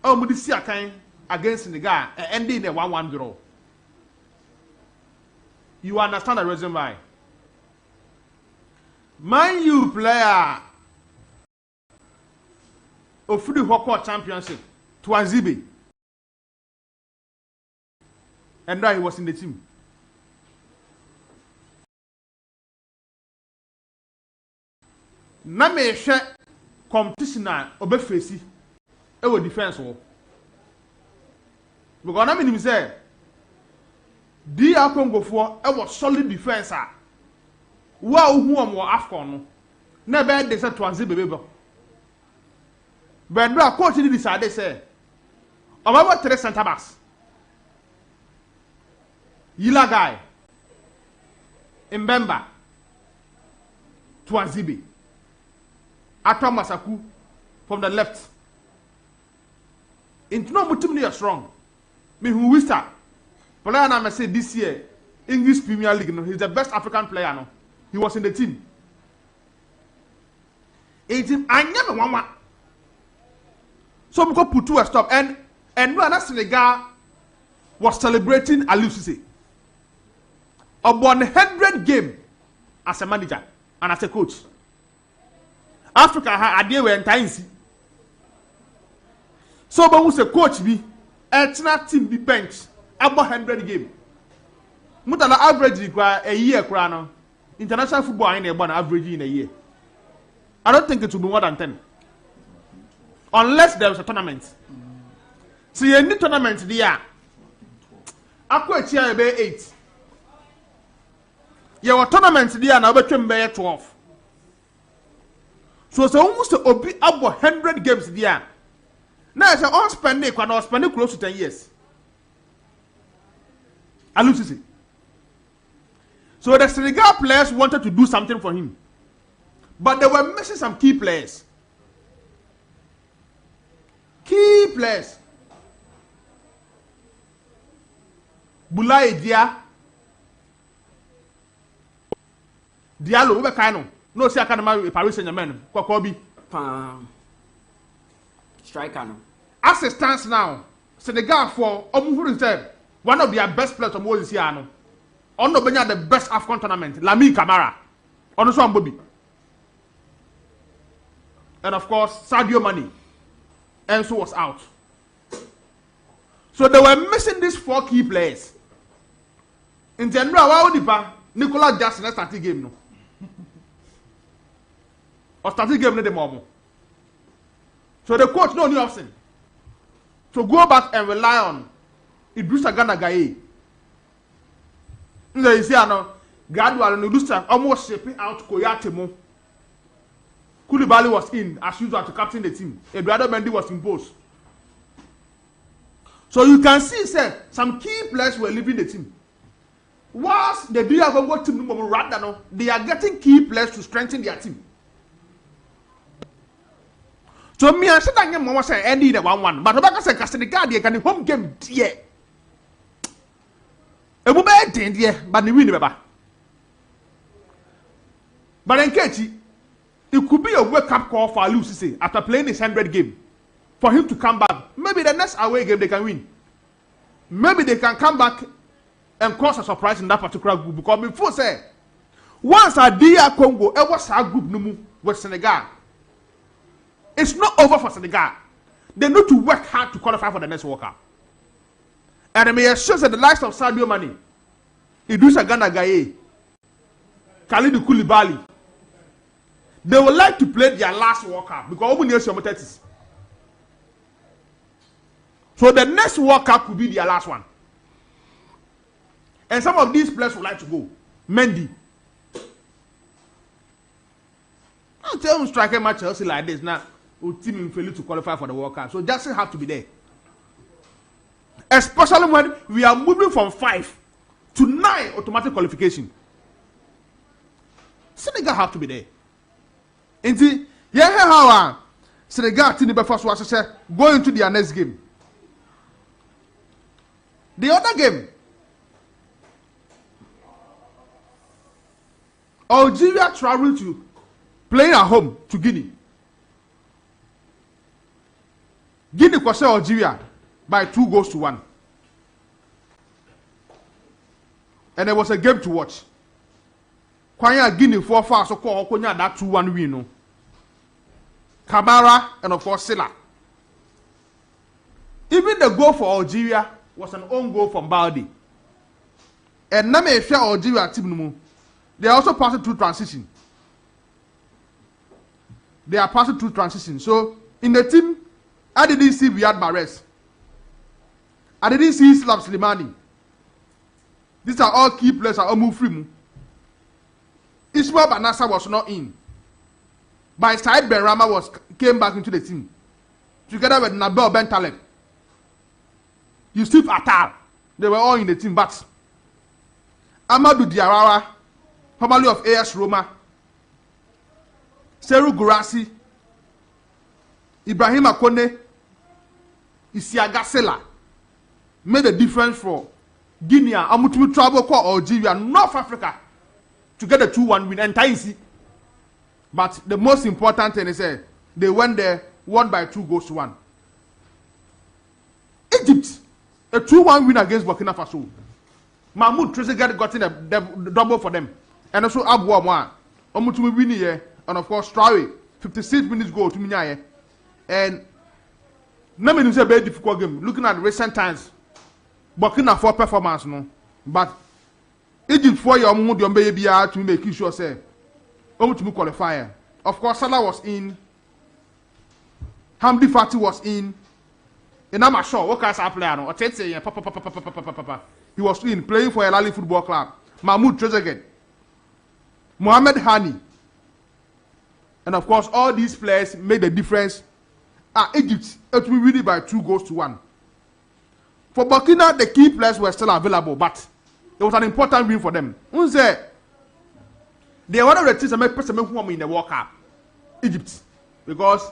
Oh, Mudisi Akan against Senegal ending a 1-1 draw. You understand the reason why? Man U player of the Hoko Championship to Azibe. And now he was in the team. Na me hwe competition na obefesi e wo defense wo. Because na me nim say DR Congo for e was solid defense a wa ohu am wo Afcon no na be de say twanze bebebo. But do coach ni decide say about 3 center backs. Yila guy Mbemba Twanzibe Atom Masaku from the left. Into no mutum ni strong. Me who wista. Player na me say this year English Premier League no, he's the best African player no. He was in the team. Team anya me wanwa. So we go put to a stop and when Senegal was celebrating Aliou Cissé. About 100 game as a manager and as a coach. Africa had a day when time. So but who's a coach be a team be bench about 100 game. Mutala average a year crown. International football in a average in a year. I don't think it will be more than 10. Unless there is a tournament. See any tournament there. Aqua chair be 8. Your tournament there na betwem be 12. So almost obi about 100 games there. Now it's on spending close to 10 years. Aliou Cissé. So the Senegal players wanted to do something for him. But they were missing some key players. Key players. Boulaye Dia. Diallo, we kind no see academy Paris Saint-Germain. Kokobi. Striker no. As it stands now, Senegal for one of their best players of Moses here no. Ono benya the best Afcon tournament, Lami Camara. Ono so Bobby. And of course, Sadio Mane. Enzo was out. So they were missing these 4 key players. In general, Nicolas Jackson started game no. Or started game no the moment. So the coach no new option. So go back and rely on Idrissa Gana Gueye. You see, gradually Idrissa almost shaping out Koyate mo. Koulibaly was in as usual to captain the team. Eduardo Mendy was imposed. So you can see, say, some key players were leaving the team. Whilst the DR Congo team, rather, they are getting key players to strengthen their team. So me, I said that game was ending the 1-1. But I said, Senegal, they can home game, dear. A woman, dear, but they win, Baba. But in Kechi, it could be a wake-up call for Aliou Cissé after playing his 100 game. For him to come back. Maybe the next away game they can win. Maybe they can come back and cause a surprise in that particular group. Because before say, once a DR Congo ever saw a group with Senegal, it's not over for Senegal. They need to work hard to qualify for the next World Cup. And I may assure that the likes of Sadio Mane, Idrissa Gana Gueye, Kalidou Koulibaly, they would like to play their last World Cup because open years your 30s. So the next World Cup could be their last one. And some of these players would like to go. Mendy. I'll tell him striker match Chelsea like this now. Team fail to qualify for the World Cup. So Jackson have to be there. Especially when we are moving from 5 to 9 automatic qualification. Senegal have to be there. Indeed, yeah, how Senegal team the first was go into their next game. The other game, Algeria traveled to playing at home to Guinea. Guinea kwase Algeria by 2-1. And it was a game to watch. Kwanya Guinea 4-4 so called Konya that 2-1 win. No. Kamara and of course Silla. Even the goal for Algeria was an own goal from Baldi. And now me share Algeria team. They also passed through transition. They are passing through transition. So in the team, I didn't see Riyad Mahrez. I didn't see Islam Slimani. These are all key players. Are all move free. Ismail Banassa was not in. By Said Benrahma came back into the team together with Nabil Bentaleb. Yusuf Attal. They were all in the team, but Amadou Diarra, formerly of AS Roma, Serou Guirassy, Ibrahim Akone, Isiaga Sela made a difference for Guinea. Amutu travel call Algeria, North Africa to get a 2-1 win and but the most important thing is they went there, won by 2-1. Egypt, a 2-1 win against Burkina Faso. Mahmoud Trezeguet got in the double for them. And also Abu Amwa, Omutu win here, and of course Traore, 56 minutes goal to Minyaye. And Namin is a very difficult game. Looking at recent times, Burkina Faso performance, no. But Egypt for your mood, your baby to make sure say, to qualifier. Of course, Salah was in. Hamdi Fati was in. And I'm sure what kind of player no. He was in playing for El Ali Football Club. Mahmoud Trezeguet, Mohamed Hani, and of course all these players made a difference. Egypt it will win by 2-1. For Burkina, the key players were still available, but it was an important win for them. They are one of the teams that make person who in the World Cup, Egypt, because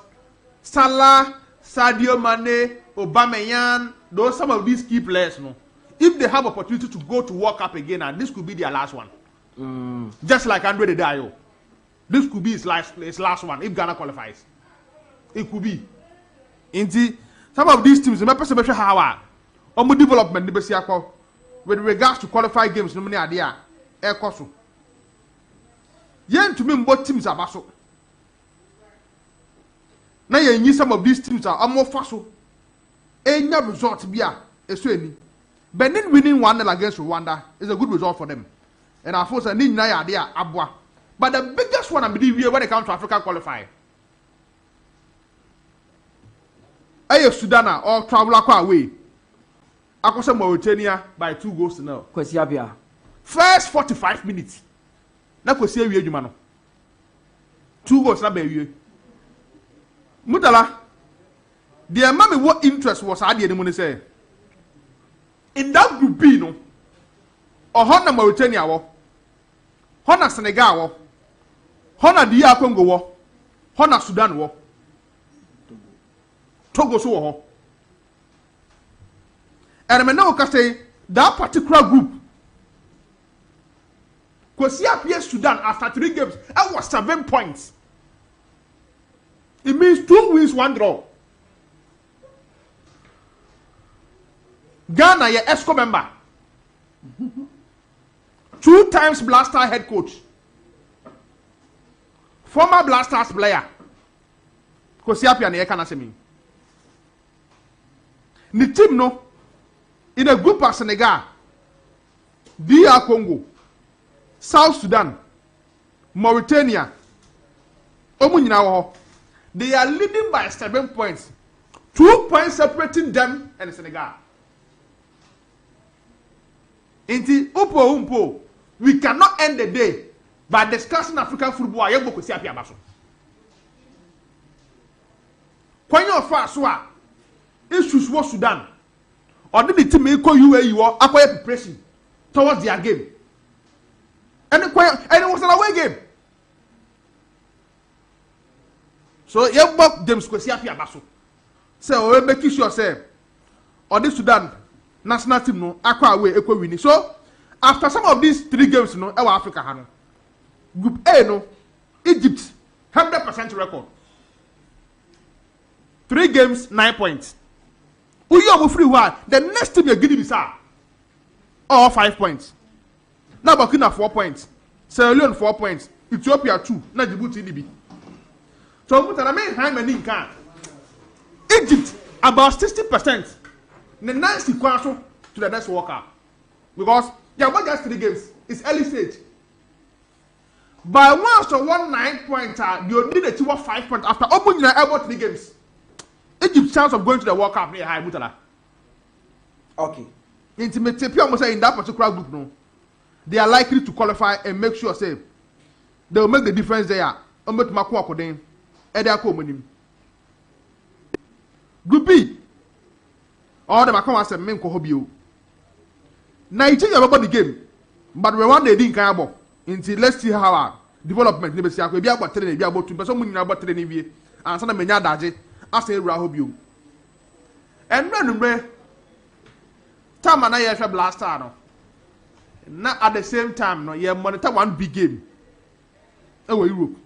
Salah, Sadio Mane, Aubameyang, those some of these key players, no. If they have opportunity to go to World Cup again, and this could be their last one, just like Andre Dedayo, this could be his last one if Ghana qualifies. It could be. Indeed, some of these teams, remember some how development with regards to qualified games, no many idea air course. Yen to me both teams are basso. Now you need some of these teams are more faso. Any result be a swing. Benin winning 1-0 against Rwanda is a good result for them. And I force a need idea abwa. But the biggest one I believe when it comes to Africa qualify. Ayo Sudan or travel away. Akosa Mauritania by 2-0. Kwesiapia. First 45 minutes. Na kwesi awie adwuma no 2 goals na ba awie Mutala the mama what interest was ade mu ne say in that group B no na Mauritania wo na Senegal wo na DR Congo wo na Sudan wo Togo so wo and me now can say that particular group Kwesiapia Sudan after 3 games, that was 7 points. It means 2 wins, 1 draw. Ghana, your ESCO member. 2 times Blaster head coach. Former Blasters player. Kwesiapia ne kana semi. Ni team no in a group of Senegal, DR Congo, South Sudan, Mauritania, they are leading by 7 points. 2 points separating them and Senegal. Inti upo, we cannot end the day by discussing African football. When you're fast, issues was Sudan. Or did the team equal you are acquire preparation towards their game? And it was an away game. So you bought them Kwesiapia baso. So we make sure say or this Sudan national team no akwa away ekwa winning. So after some of these 3 games no e wa Africa ha no. Group A no Egypt 100% record. 3 games, 9 points. Uyo free one. The next team you're getting is all 5 points. Now Burkina 4 points. Sierra Leone 4 points. Ethiopia 2. Now Djibouti DB. So Mutala many can. Egypt about 60%. The next sequence to the next World Cup. Because yeah, what just 3 games? It's early stage. By once to 9 points, you need a 2 or 5 points after opening about 3 games. Egypt's chance of going to the World Cup near high Mutala. Okay. Intimate almost in that particular group, no. They are likely to qualify and make sure say they will make the difference there. Group B. All the Macron has a main cohobio. Nigeria about the game, but we want the dink until let's see how our development never see be about training, be about 2 person about training and some menya daje as a rahobio. And when time and I have last time. Not at the same time, no, you monitor one big game. Europe.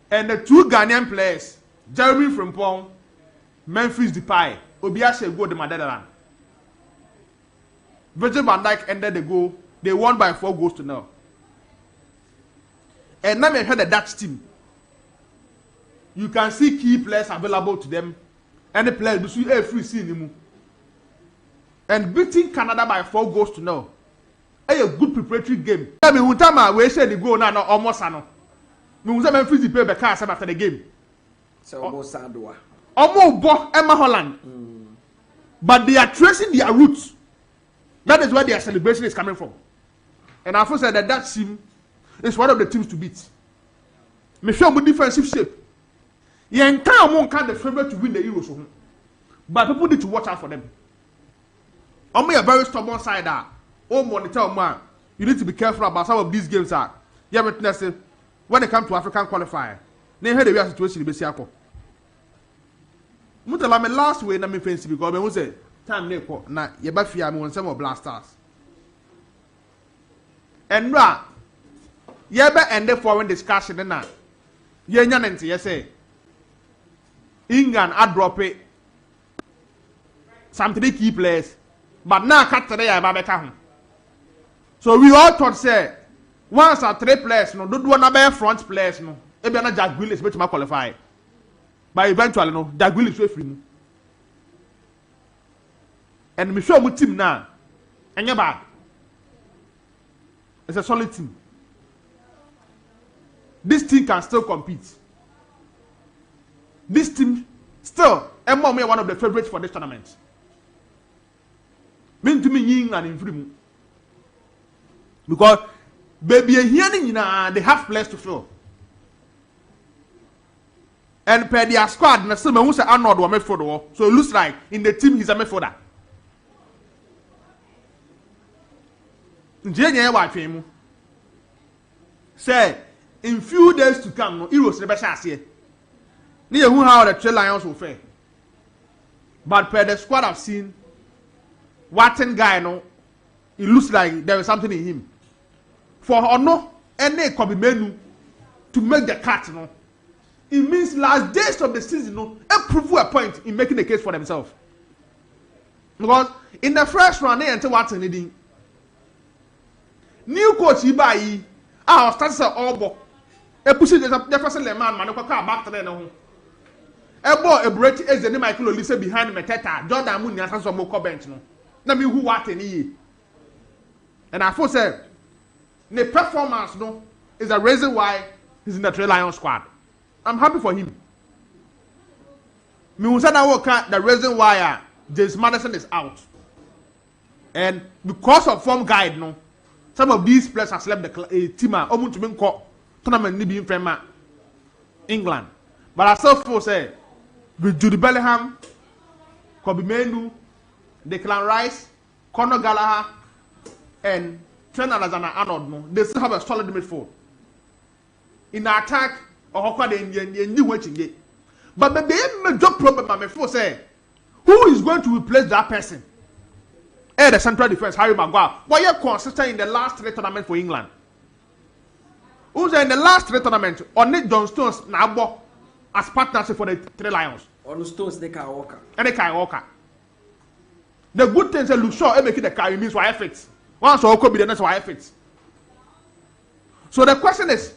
And the 2 Ghanaian players, Jeremy Frimpong, Memphis Depay, Obiase go to Madaland. Virgil van Dijk ended the goal. They won by 4 goals to 0. And now we heard the Dutch team. You can see key players available to them. Any player do see a free scene. And beating Canada by 4 goals to 0. A good preparatory game. I mean, we said the goal now almost no. We was Memphis Depay be cast after the game. So almost Sandua. Almost bought Emma Holland. But they are tracing their roots. That is where their celebration is coming from. And I first said that that team is one of the teams to beat. Me show good defensive shape. The entire one can't the favorite to win the Euros. But people need to watch out for them. On a very stubborn side, monitor man, you need to be careful about some of these games. Yeah, but when it comes to African qualifier, they had a situation in Bessiako. Mutala, my last way, I'm fancy because I was say time nepo na yebafia me won some of Blasters. And yebe end the foreign discussion na yenya nante say England a drop it some 3 key players, but now cut today I. So we all thought say once our 3 players no don't want to be front players no e be na Jack Willis bet ma qualify. But eventually no Jack Willis way free. And me show my team now. Anya bad. It's a solid team. This team can still compete. This team still Emma one of the favorites for this tournament. Mean to me yin and in free. Because baby here they have players to fill. And per their squad, na still who say Arnold was midfielder. So it looks like in the team he's a midfielder. Njenya wa twemu. Say in few days to come, no Euros never shall see. Near who how the Trail Lions will fare. But per the squad I've seen, Watson guy no, it looks like there is something in him. For no, any could be menu to make the cut, no. It means last days of the season, no, prove a point in making the case for themselves. Because in the first round, they enter Watson needing. New coach Ibai, our starts are all bo. A pushing the person man, Manoka back to them. A boy, a break is the name Michael Olise behind Meteta, Jordan Moon, and some more bench. No, let me who what any. And I first said, the performance no is the reason why he's in the Trail Lion squad. I'm happy for him. Me was the reason why James Madison is out. And because of form guide, no, some of these players have left the team. Almost to be called tournament need be from England. But I still feel say with Jude Bellingham, Kobe Menu, Declan Rice, Conor Gallagher, and Trent Alexander-Arnold, no, they still have a solid midfield. In the attack, or the but the major problem I may say, who is going to replace that person? The central defense, Harry Maguire. Why you consistent in the last 3 tournaments for England? Who's in the last 3 tournaments? On Nick John Stones, Nabo, as partnership for the Three Lions. On stones they can walk. And they can walk. The good things that look sure make it the car means why effects. Once or could be the next why effects. So the question is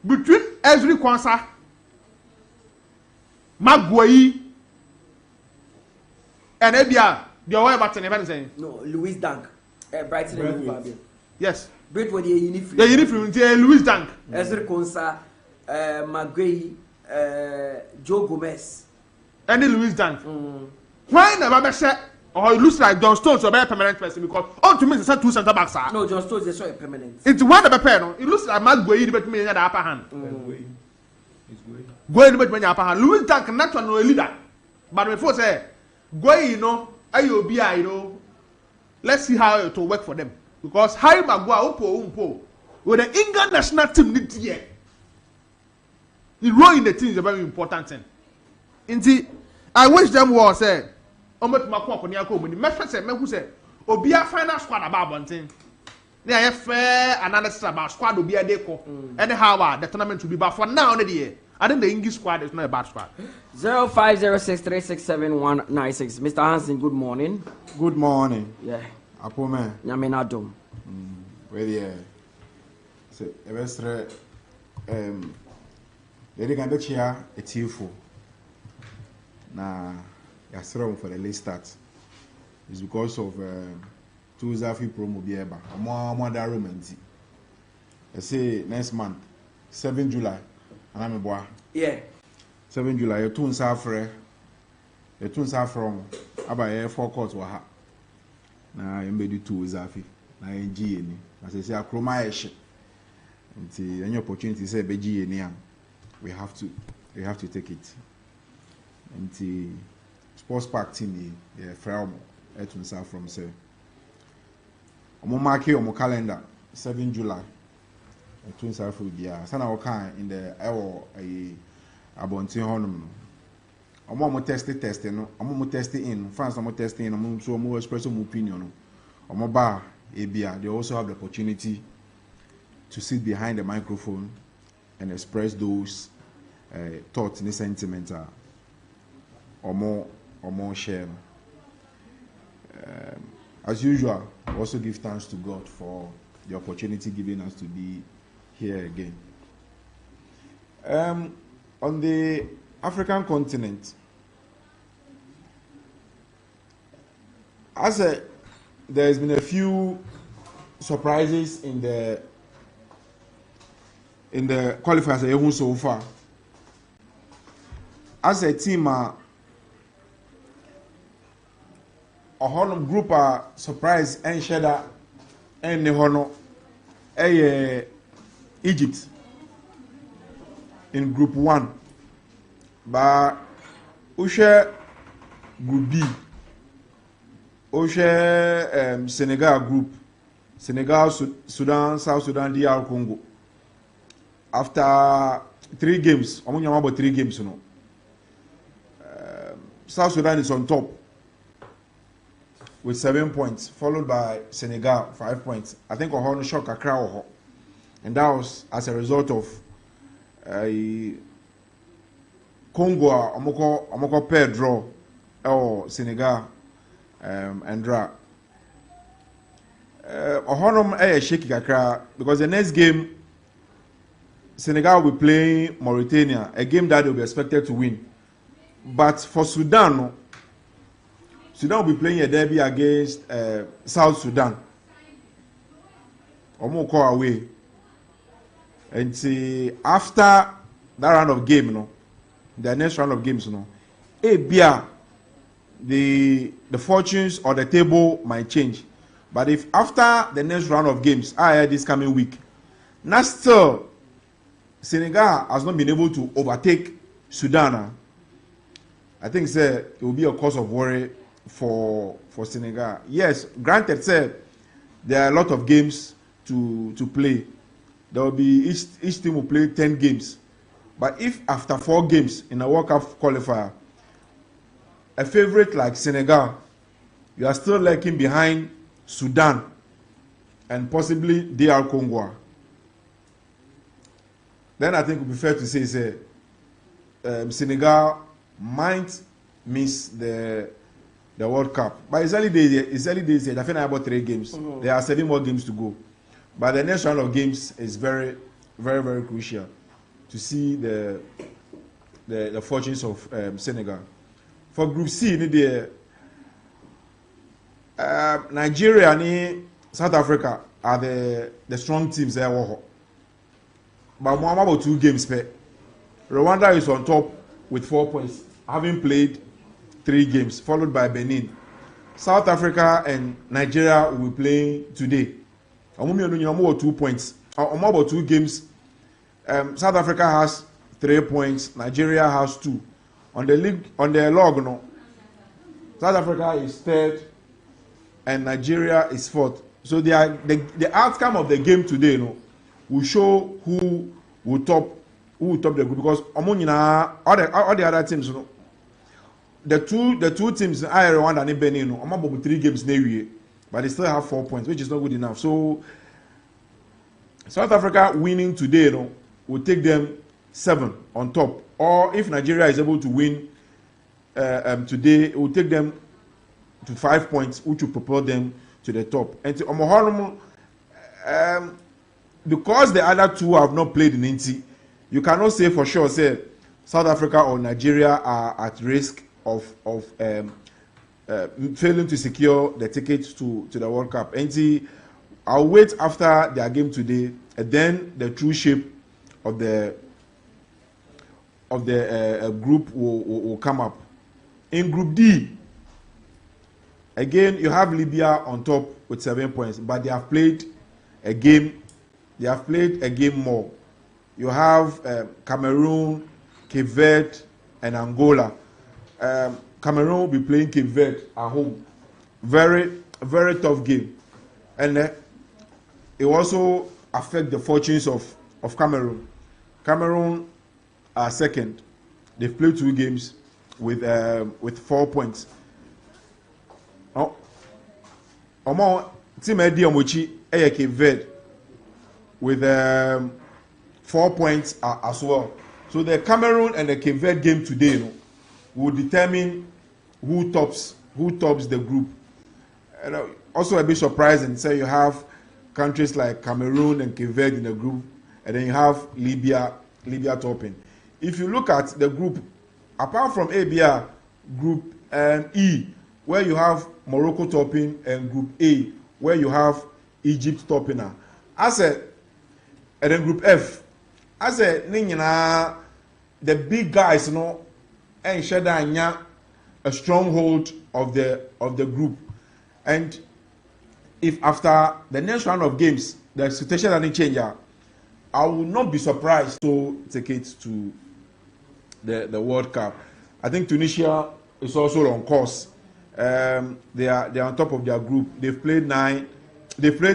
between Ezri Kwanzaa, Maguire, and Ebia, the away button event saying. No, Louis Dunk. Brighton and Fabian. Yes. Brentford the uniform. The uniform, Louis Dunk. Ezri Kwanzaa, Maguire, Joe Gomez. Any Louis Dunk. Why never say or it looks like John Stones or a permanent person because all to me is two centre backs. No, John Stones is a permanent. It's one of the pair. It looks like Maguire but me in the upper hand. Going to the upper hand. Louis Dunk not no leader. But before say going, you know, IOBI, you know, let's see how it will work for them. Because Harry Maguire with the England national team this year. The role in the team is a very important thing. Indeed, I wish them was say, Omo Mako Konyako, when the message said, who said, Obia final squad about one thing. They are fair analysis about squad will be a deco. Anyhow, the tournament will be but for now, the year. I think the English squad is not a bad squad. 0506367196. Mr. Hansen, good morning. Good morning. Yeah. Apo man. Nyamena dom. Where the so evestre they can bet here a tifo. Na yasrom for the late start. It's because of two Zafi promo bieba. More that romantic. I say next month, 7 July. And I'm a boy. Yeah. 7 July, you tune safre. You tune from about 4 courts were ha. Na yembedu two Zafi. Na NG ni. As I say, a chroma esh. And any opportunity say BG ni we have to take it. And the sports park team the from etun sa from say. Omo mark on my calendar 7 July. Etun sa for dia. Sana o kan in the ewo abontin honum no. Omo mo test no. Omo mo test in France omo test in omo so omo express omo opinion no. Omo ba ebia they also have the opportunity to sit behind the microphone and express those thoughts and sentiments omo share. As usual, I also give thanks to God for the opportunity given us to be here again. On the African continent, there has been a few surprises in the qualifiers even so far. As a team, a honor group are surprised and shedder and the honor Egypt in group 1. But Ushe group B. Ushe Senegal group. Senegal, Sudan, South Sudan, DR Congo. After 3 games, I'm about 3 games, you know. South Sudan is on top with 7 points, followed by Senegal 5 points. I think Ohon shock a crowd, and that was as a result of Congo Omoko pair draw or Senegal and draw. Ohonum shaky kakra because the next game Senegal will be playing Mauritania, a game that they will be expected to win. But for Sudan will be playing a derby against South Sudan. Omoko away. And after that round of game, the next round of games, the fortunes or the table might change. But if after the next round of games, this coming week, now still Senegal has not been able to overtake Sudan, I think it will be a cause of worry for Senegal. Yes, granted, there are a lot of games to play. There will be each team will play 10 games. But if after 4 games in a World Cup qualifier, a favorite like Senegal, you are still lagging behind Sudan and possibly DR Congo, then I think it would be fair to say Senegal might miss the World Cup. But it's early days. It's early days. I think about 3 games. There are 7 more games to go. But the next round of games is very, very, very crucial to see the fortunes of Senegal. For Group C, Nigeria and South Africa are the strong teams there. But more about 2 games per. Rwanda is on top with 4 points, having played 3 games, followed by Benin. South Africa and Nigeria will be playing today. About 2 points. About 2 games. South Africa has 3 points. Nigeria has 2. On the log, no. South Africa is 3rd, and Nigeria is 4th. So the outcome of the game today, no, will show who will top the group, because all the other teams, no, the two teams, Rwanda and Benin, no, about 3 games near, but they still have 4 points, which is not good enough. So South Africa winning today, no, will take them 7 on top. Or if Nigeria is able to win today, it will take them to 5 points, which will propel them to the top. And because the other 2 have not played in Inti, you cannot say for sure say South Africa or Nigeria are at risk of failing to secure the tickets to the World Cup. And I'll wait after their game today, and then the true shape of the group will come up. In Group D, again you have Libya on top with 7 points, but they have played a game. They have played a game more. You have Cameroon, Cape Verde, and Angola. Cameroon will be playing Cape Verde at home. Very, very tough game, and it also affect the fortunes of Cameroon. Cameroon are 2nd. They've played 2 games with 4 points. Oh, team Eddie Omochi Cape Verde with 4 points as well. So the Cameroon and the Cape Verde game today, no, will determine who tops the group. And also a bit surprising. Say you have countries like Cameroon and Cape Verde in the group, and then you have Libya topping. If you look at the group, apart from ABR, Group E, where you have Morocco topping, and Group A, where you have Egypt topping. And then Group F, the big guys, you know, and share a stronghold of the group. And if after the next round of games the situation doesn't change, I will not be surprised to take it to the World Cup. I think Tunisia is also on course. They are on top of their group. They've played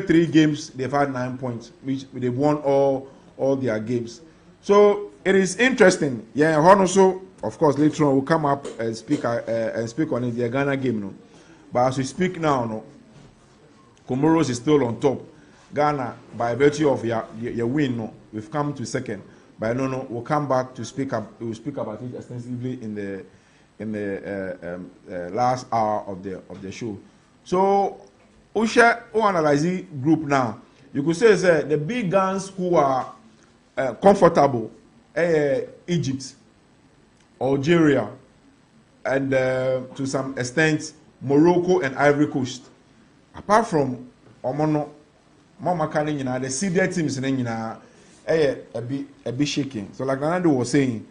3 games. They've had 9 points, which they've won all their games. So it is interesting. Yeah, also, of course, later on we'll come up and speak on it, the Ghana game. No? But as we speak now, no, Comoros is still on top. Ghana, by virtue of your win, no, we've come to 2nd. But no, we'll come back to speak up. We'll speak about it extensively in the last hour of the show. So, we analyze the group now. You could say the big guns who are comfortable, Egypt, Algeria, and to some extent Morocco and Ivory Coast. Apart from Omono, Mama Kane, the senior teams in a bit shaking. So like Nanado was saying,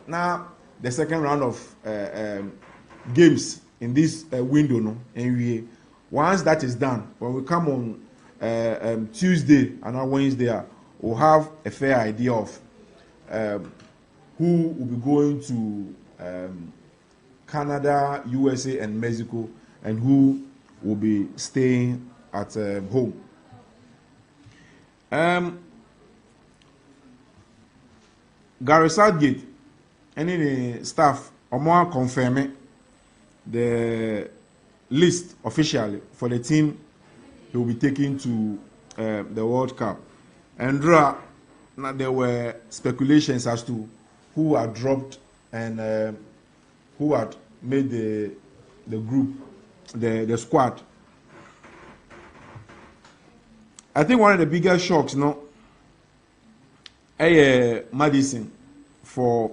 now the second round of games in this window, no, and once that is done, when we come on Tuesday and on Wednesday, we'll have a fair idea of who will be going to Canada, USA, and Mexico, and who will be staying at home. Gary Southgate, any staff, more confirming the list officially for the team he will be taking to the World Cup. And there were speculations as to who had dropped and who had made the group, the squad. I think one of the biggest shocks, Madison for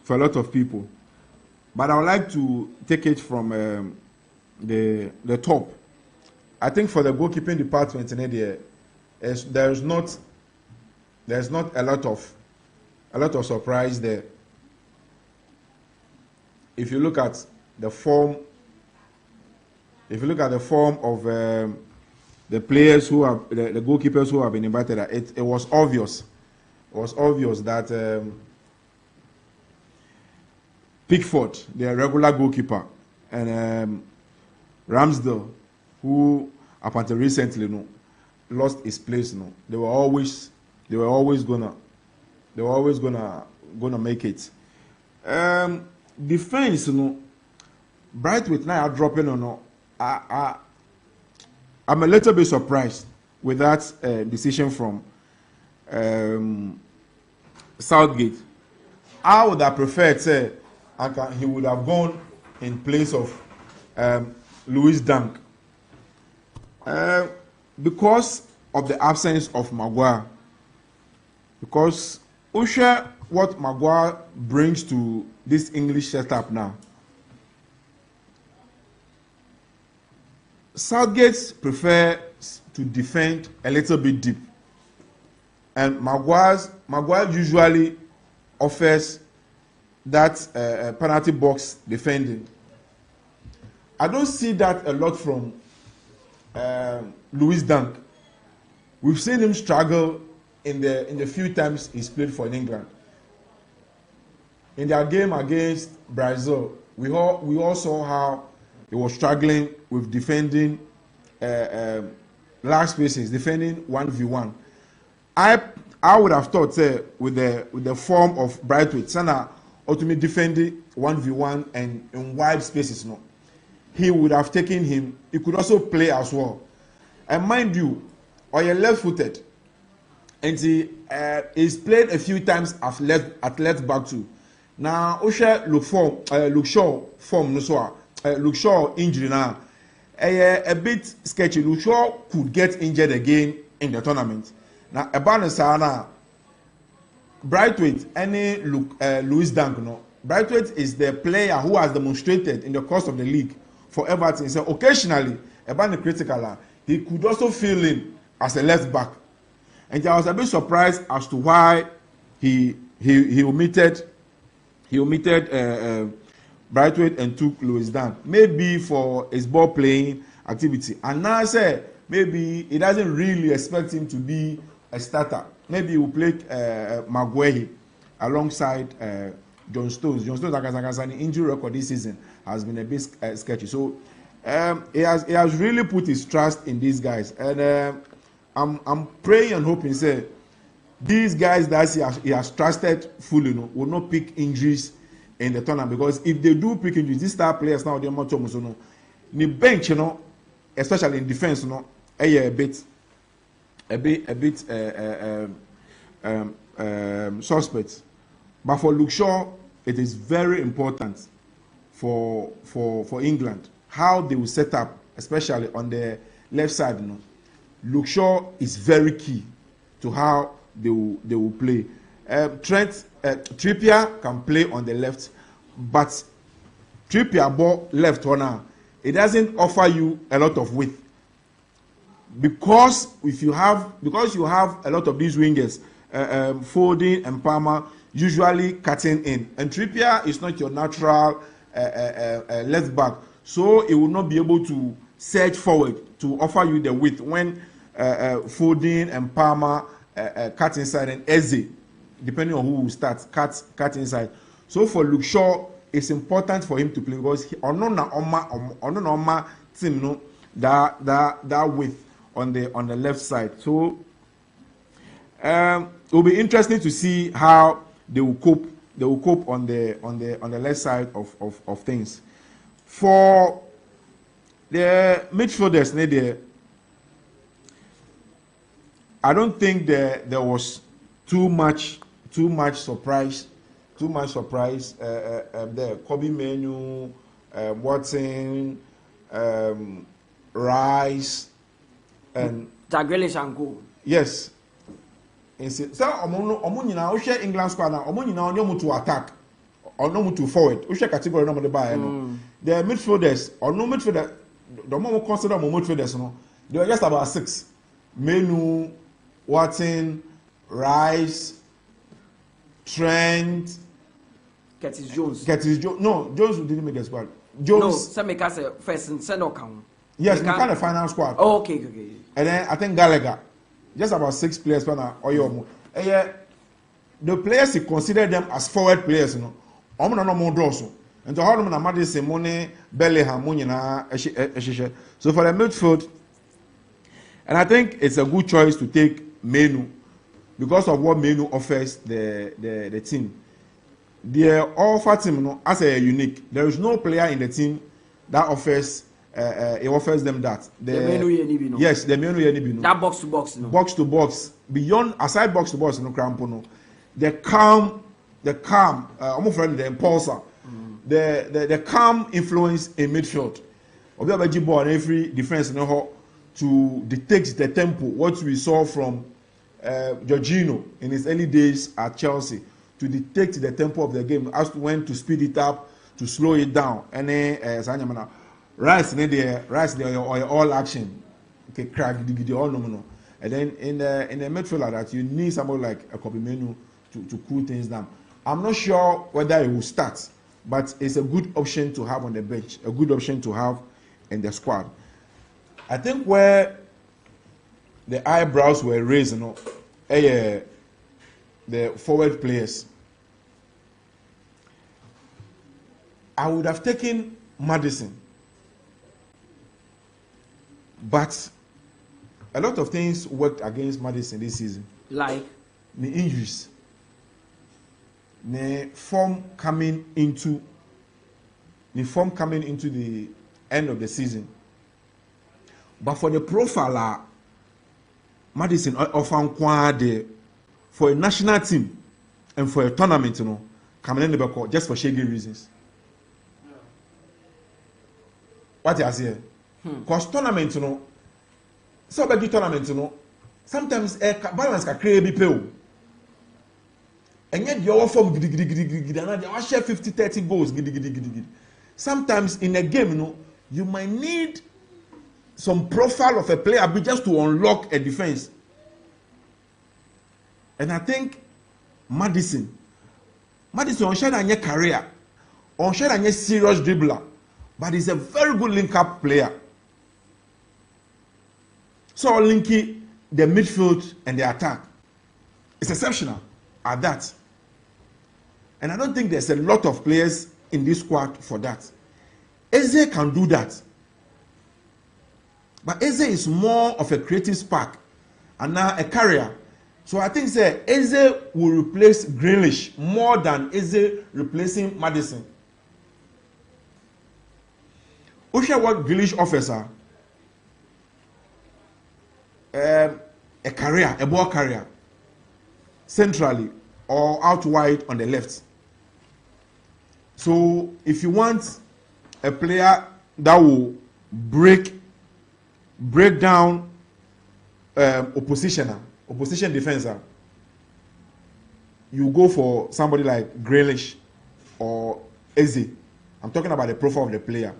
a lot of people. But I would like to take it from the top. I think for the goalkeeping department in India, there's not a lot of surprise there. If you look at the form, of the players who have the goalkeepers who have been invited, it was obvious. It was obvious that Pickford, the regular goalkeeper, and Ramsdale, who up until recently lost his place. They were always gonna make it. Defense, Brightwood now are dropping. I'm a little bit surprised with that decision from Southgate. I would have preferred, say, he would have gone in place of Louis Dunk. Because of the absence of Maguire. Because Usha, what Maguire brings to this English setup now. Southgate prefers to defend a little bit deep, and Maguire usually offers that penalty box defending. I don't see that a lot from Louis Dunk. We've seen him struggle in the few times he's played for England. In their game against Brazil, we all saw how he was struggling with defending large spaces, defending 1v1. I would have thought, with the form of Brightwood, Sana ultimately defending 1v1 and in wide spaces, he would have taken him. He could also play as well. And mind you, you're left-footed, and he's played a few times at left back too. Now, Osha Luke Shaw form no so. Luke Shaw injury now. A bit sketchy. Luke Shaw could get injured again in the tournament. Now, Sana Brightwood, any Louis Dunk, Brightwood is the player who has demonstrated in the course of the league for Everton. So occasionally, about critical, he could also fill in as a left back. And I was a bit surprised as to why he omitted Brightwood and took Louis Dunk. Maybe for his ball playing activity. And now I say maybe he doesn't really expect him to be a starter. Maybe he will play Maguire alongside John Stones. John Stones, the injury record this season has been a bit sketchy. So he has really put his trust in these guys. And I'm praying and hoping, say, these guys that he has trusted fully will not pick injuries in the tournament, because if they do pick injuries, these star players now they're much almost the bench, especially in defense, a bit suspect. But for Luke Shaw, it is very important for England how they will set up, especially on the left side. Luke Shaw is very key to how they will play. Trippier can play on the left, but Trippier ball left corner, it doesn't offer you a lot of width, because you have a lot of these wingers, Foden and Palmer usually cutting in, and Trippier is not your natural left back, so he will not be able to surge forward to offer you the width when Foden and Palmer cut inside, and Eze, depending on who will start, cut inside. So for Luke Shaw, it's important for him to play, because team that width on the left side. So it will be interesting to see how they will cope. They will cope on the left side of things. For the midfielders, I don't think there was too much surprise too much surprise there. Kobe Menu, Watson, Rice, and Grealish and go. Yes. So omo nyina wo hwe England squad na omo nyina onyo to attack or no to forward. Wo hwe category no mo de buy no. The midfielders or no midfielder the more consider mo midfielders no. They were just about 6. Menu, Watson, Rice, Trent, Curtis Jones. No, Jones didn't make the squad. Jones. No, some make us first and send account. Yes, we kind of final squad. Oh, okay. And then I think Gallagher, just about 6 players. The players he consider them as forward players, you know. I'm not more dorsal. And to how them na Madison, Money, Bellingham, so for the midfield, and I think it's a good choice to take Menu because of what Menu offers the team. The offer team, you know, as a unique. There is no player in the team that offers. It offers them that. Yes, the Menu. That box to box, no. Box to box, beyond aside box to box, no crampo, the calm, almost friend the impulsor, the calm influence in midfield. Obi abaji ball and every defense, you know, to detect the tempo. What we saw from Jorginho in his early days at Chelsea, to detect the tempo of the game, as to when to speed it up, to slow it down, and then Rice there or all action. Okay, crack all no. And then in the midfield like that, you need somebody like a Kobe Menu to cool things down. I'm not sure whether it will start, but it's a good option to have on the bench, a good option to have in the squad. I think where the eyebrows were raised, you know, the forward players, I would have taken Maddison. But a lot of things worked against Maddison this season. Like? The injuries. The form coming into the end of the season. But for the profile, Maddison often quite for a national team and for a tournament, you know, coming in the back just for shaggy reasons. What I say? Because tournament, you know, so about the tournament, you know, sometimes a balance can create a pay. And yet you offer and you share 50-30 goals. Sometimes in a game, you know, you might need some profile of a player just to unlock a defense. And I think Maddison on share a career, on share a serious dribbler, but he's a very good link-up player. So linking the midfield and the attack is exceptional at that. And I don't think there's a lot of players in this squad for that. Eze can do that. But Eze is more of a creative spark and now a carrier. So I think Eze will replace Grealish more than Eze replacing Maddison. Usha what Grealish offers are a career, a ball carrier, centrally or out wide on the left. So if you want a player that will break down opposition defender, you go for somebody like Grealish or Eze. I'm talking about the profile of the player.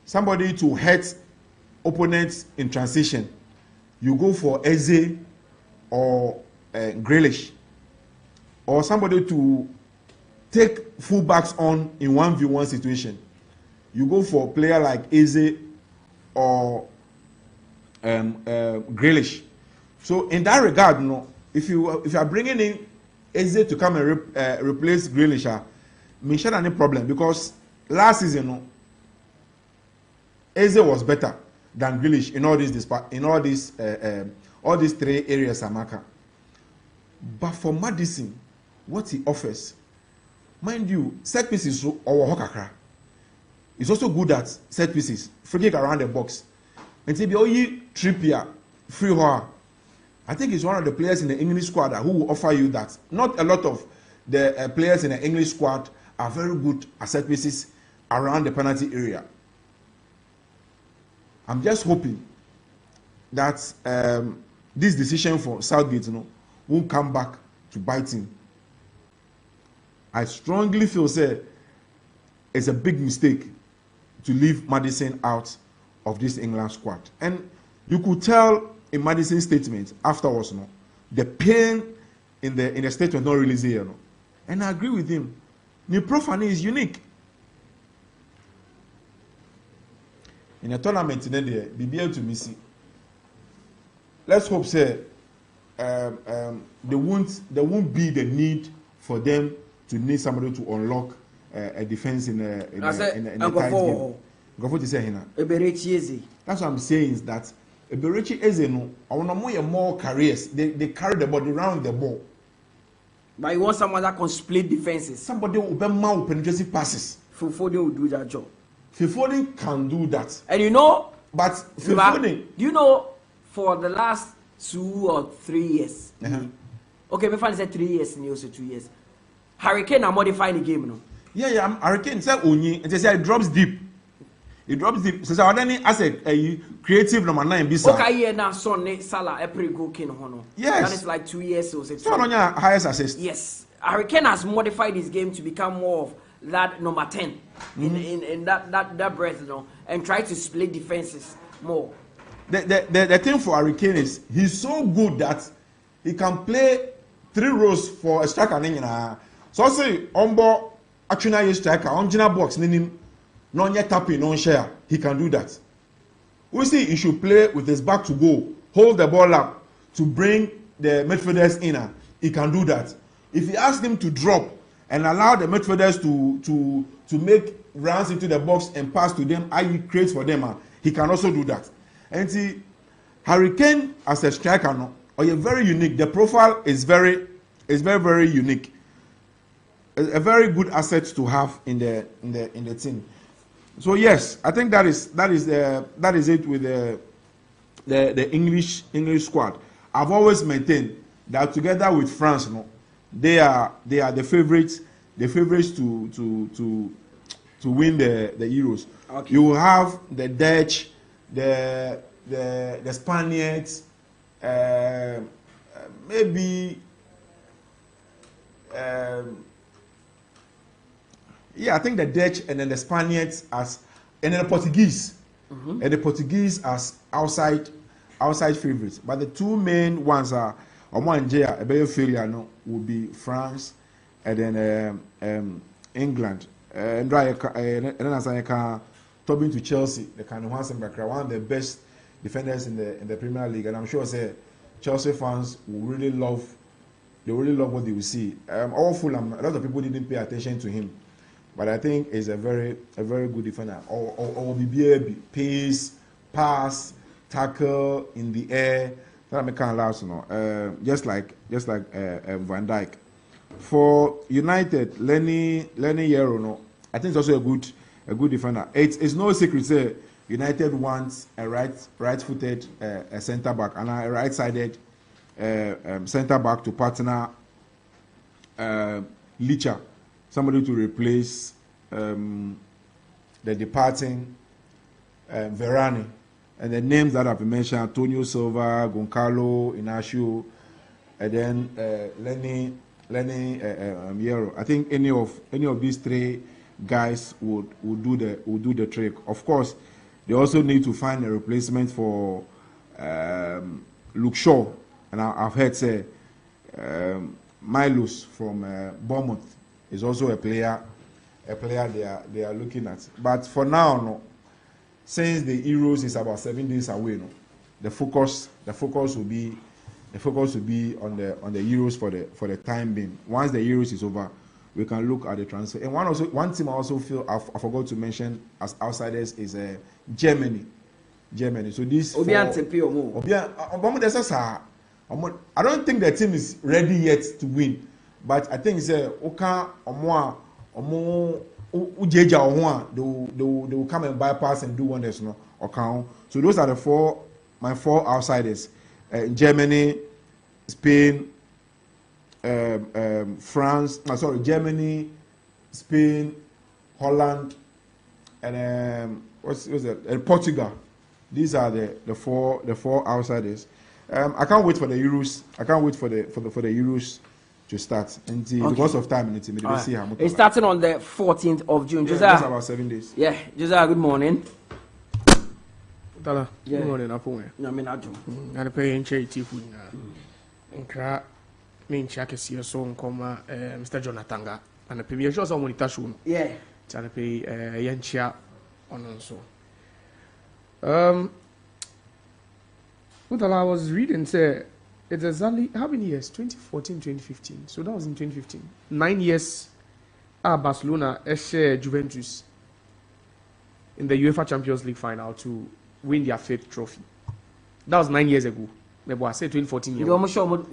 Somebody to hurt opponents in transition, you go for Eze or Grealish. Or somebody to take fullbacks on in 1v1 situation, you go for a player like Eze or Grealish. So in that regard, you know, if you are bringing in Eze to come and replace Grealish, me sure any problem, because last season, you know, Eze was better than Grealish in all these 3 areas, Amaka. But for Maddison, what he offers, mind you, set pieces or Hokakra. He's also good at set pieces, free kick around the box. And to be only Trippier, free horror. I think he's one of the players in the English squad who will offer you that. Not a lot of the players in the English squad are very good at set pieces around the penalty area. I'm just hoping that this decision for Southgate, won't come back to bite him. I strongly feel it's a big mistake to leave Maddison out of this England squad. And you could tell in Maddison's statement afterwards, the pain in the statement not really there. And I agree with him. The profane is unique. In a tournament today, be able to miss it. Let's hope there won't be the need for them to need somebody to unlock a defense in the tight game. That's what I'm saying is that Eberechi Eze more careers. They carry the ball around the ball. But you want someone that can split defenses. Somebody who will mount penetrative passes. Fofode will do that job. Fofode can do that. And but Fofode, do you know for the last 2 or 3 years? Okay, my friend said 3 years and also 2 years. Hurricane are modifying the game, Yeah, Hurricane said Onyi, and they say it drops deep. It drops deep. So as a creative number 9 bisa. Okay, now son Salah April go kin hono. Yes. That is like 2 years or so. So on your highest assist. Yes. Hurricane has modified his game to become more of that number 10 in that breadth, and try to split defenses more. The thing for Hurricane is he's so good that he can play 3 rows for a striker. So say Ombo actually striker on general box name no yet tapping no share. He can do that. We see he should play with his back to goal, hold the ball up to bring the midfielders in. He can do that. If he asks him to drop and allow the midfielders to make runs into the box and pass to them, he creates for them. He can also do that. And see, Hurricane as a striker, very unique. The profile is very, very unique. A very good asset to have in the team. So yes, I think that is it with the English squad. I've always maintained that together with France, they are the favorites to win the Euros. Okay. You will have the Dutch, the Spaniards, maybe I think the Dutch and then the Spaniards and then the Portuguese, and the Portuguese as outside favorites. But the 2 main ones are Omanjea, a better failure will be France and then England. And then as I can talking to Chelsea, the kind of one of the best defenders in the Premier League, and I'm sure Chelsea fans will really love what they will see. All Fulham, a lot of people didn't pay attention to him. But I think he's a very good defender. Or be pace, pass, tackle in the air. That make kind of just like Van Dijk. For United, Lenny Yero, I think it's also a good defender. It's no secret say United wants a right-footed centre back and a right-sided centre back to partner Licha. Somebody to replace the departing Varane. And the names that I've mentioned, Antonio Silva, Goncalo, Inacio, and then Lenny Yero. I think any of these 3 guys would do the trick. Of course, they also need to find a replacement for Luke Shaw. And I've heard say Milos from Bournemouth is also a player they are looking at. But for now, since the Euros is about 7 days away, the focus will be on the Euros for the time being. Once the Euros is over, we can look at the transfer. And one team I also feel I forgot to mention as outsiders is Germany. So this I don't think the team is ready yet to win. But I think they will come and bypass and do wonders. So those are my four outsiders: Germany, Spain, France, Germany, Spain, Holland, and what's that? And Portugal. These are the four outsiders. I can't wait for the Euros. I can't wait for the Euros to start. And because of time, it's starting on the 14th of June. Yeah, that's about 7 days. Yeah, Josiah, good morning. Good morning, Apo. No, I mean, I do. And the pay in charity food. And crack mean check is your song, Mr. Jonathan. And the previous shows on Monitation. Yeah. Trying to pay Yancha on also. What I was reading say it's exactly how many years? 2014, 2015. So that was in 2015. 9 years. Barcelona share Juventus in the UEFA Champions League final to win their fifth trophy. That was 9 years ago. Maybe I said 2014. You almost show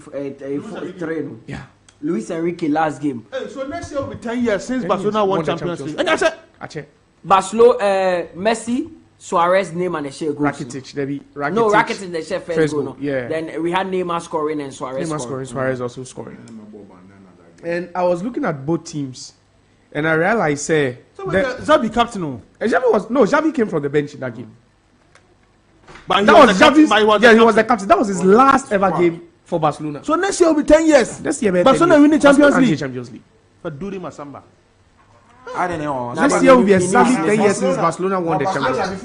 yeah. Luis Enrique last game. So next year will be 10 years since Barcelona won Champions League. And I said, Barcelona, Messi, Suarez, Neymar, the share goals. Rakitic, No, Rakitic the share first goal. No. Yeah. Then we had Neymar scoring and Suarez scoring. Suarez also scoring. And I was looking at both teams, and I realized, Xavi captain. Xavi came from the bench in that game. But that was Xavi's. He was the captain. That was his last ever game for Barcelona. So next year will be 10 years. Next year, Barcelona win the Champions League. But Duri Masamba. I don't know. Next year will be exactly 10 years since Barcelona won the Champions League.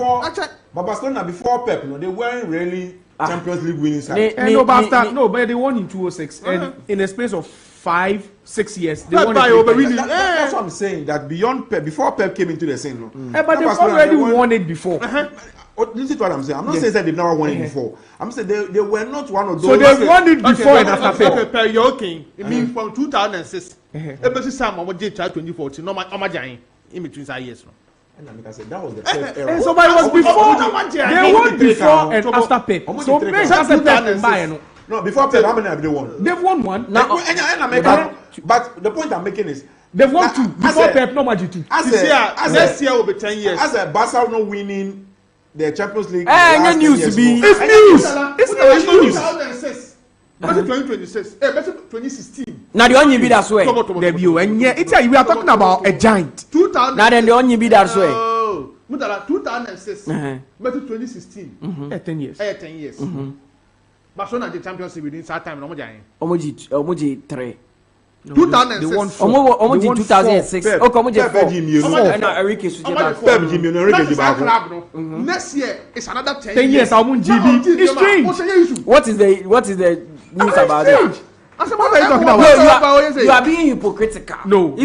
But Barcelona before Pep, they weren't really Champions League winning side. But they won in 2006, and in a space of 5-6 years, they won. That's what I'm saying. That beyond Pep, before Pep came into the scene, but they've already won it before. This is what I'm saying. I'm not saying that they've never won it before. I'm saying they were not one of those. So they won it before and after Pep. You're okay. It means from 2006. Every time I was 2014. No, I'm giant in between 5 years. And I said that was the first era. So but it was before. They won before and after Pep. So maybe after Pep. No, before Pep, how many have they won? They've won one. But the point I'm making is they've won two. Before Pep, no magic two. Next year will be 10 years. As a Barcelona winning the Champions League. It's news. It's news. 2006. 2026. 2016. Now the only be that way. Debut and yeah, we are talking about a giant. 2000. Now then the only be that way. Mutala 2006. But 2016. 10 years. 10 years. Barcelona the Champions League within that time. Omoji 3. 2006. They won 4. 2006. Okay, Omoji 4. Next year is another 10 years. It's strange. What is the news about it? What are you talking about? You are being hypocritical. No,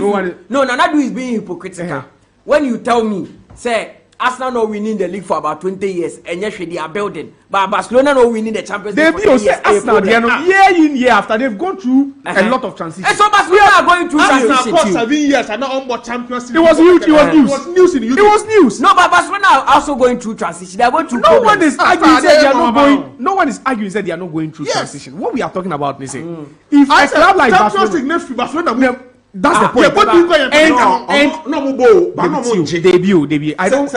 Nana is being hypocritical. When you tell me, say Arsenal not winning the league for about 20 years, and yes, they are building, but Barcelona not winning the Champions League for 20 years. Arsenal, they are not year in year after they've gone through a lot of transition. And so Barcelona are going through transition. For 7 years, and not on board Champions League. It was huge. It was news. It was news. No, but Barcelona are also going through transition. They are going through. No one is arguing that they are not going. No one is arguing that they are not going through transition. What we are talking about, listen, if a club like Barcelona. That's the point. Debut. I don't.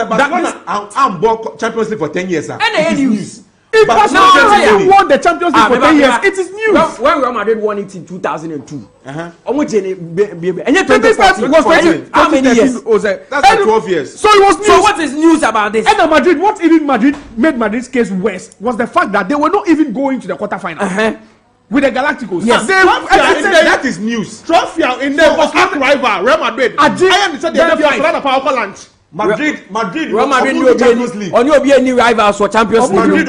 I'm born Champions League for 10 years. And news. If Barcelona won the Champions League for 10 years, it is news. When Real Madrid won it in 2002, how many years? That's 12 years. So it was news. So what is news about this? And Madrid, what even made Madrid's case worse was the fact that they were not even going to the quarterfinal. With the Galacticos. Yes. That is news. Trophy in there was arch rival Real Madrid. I am said they have a power lunch. Madrid. Real Madrid Champions League. On you be any rivals for Champions League.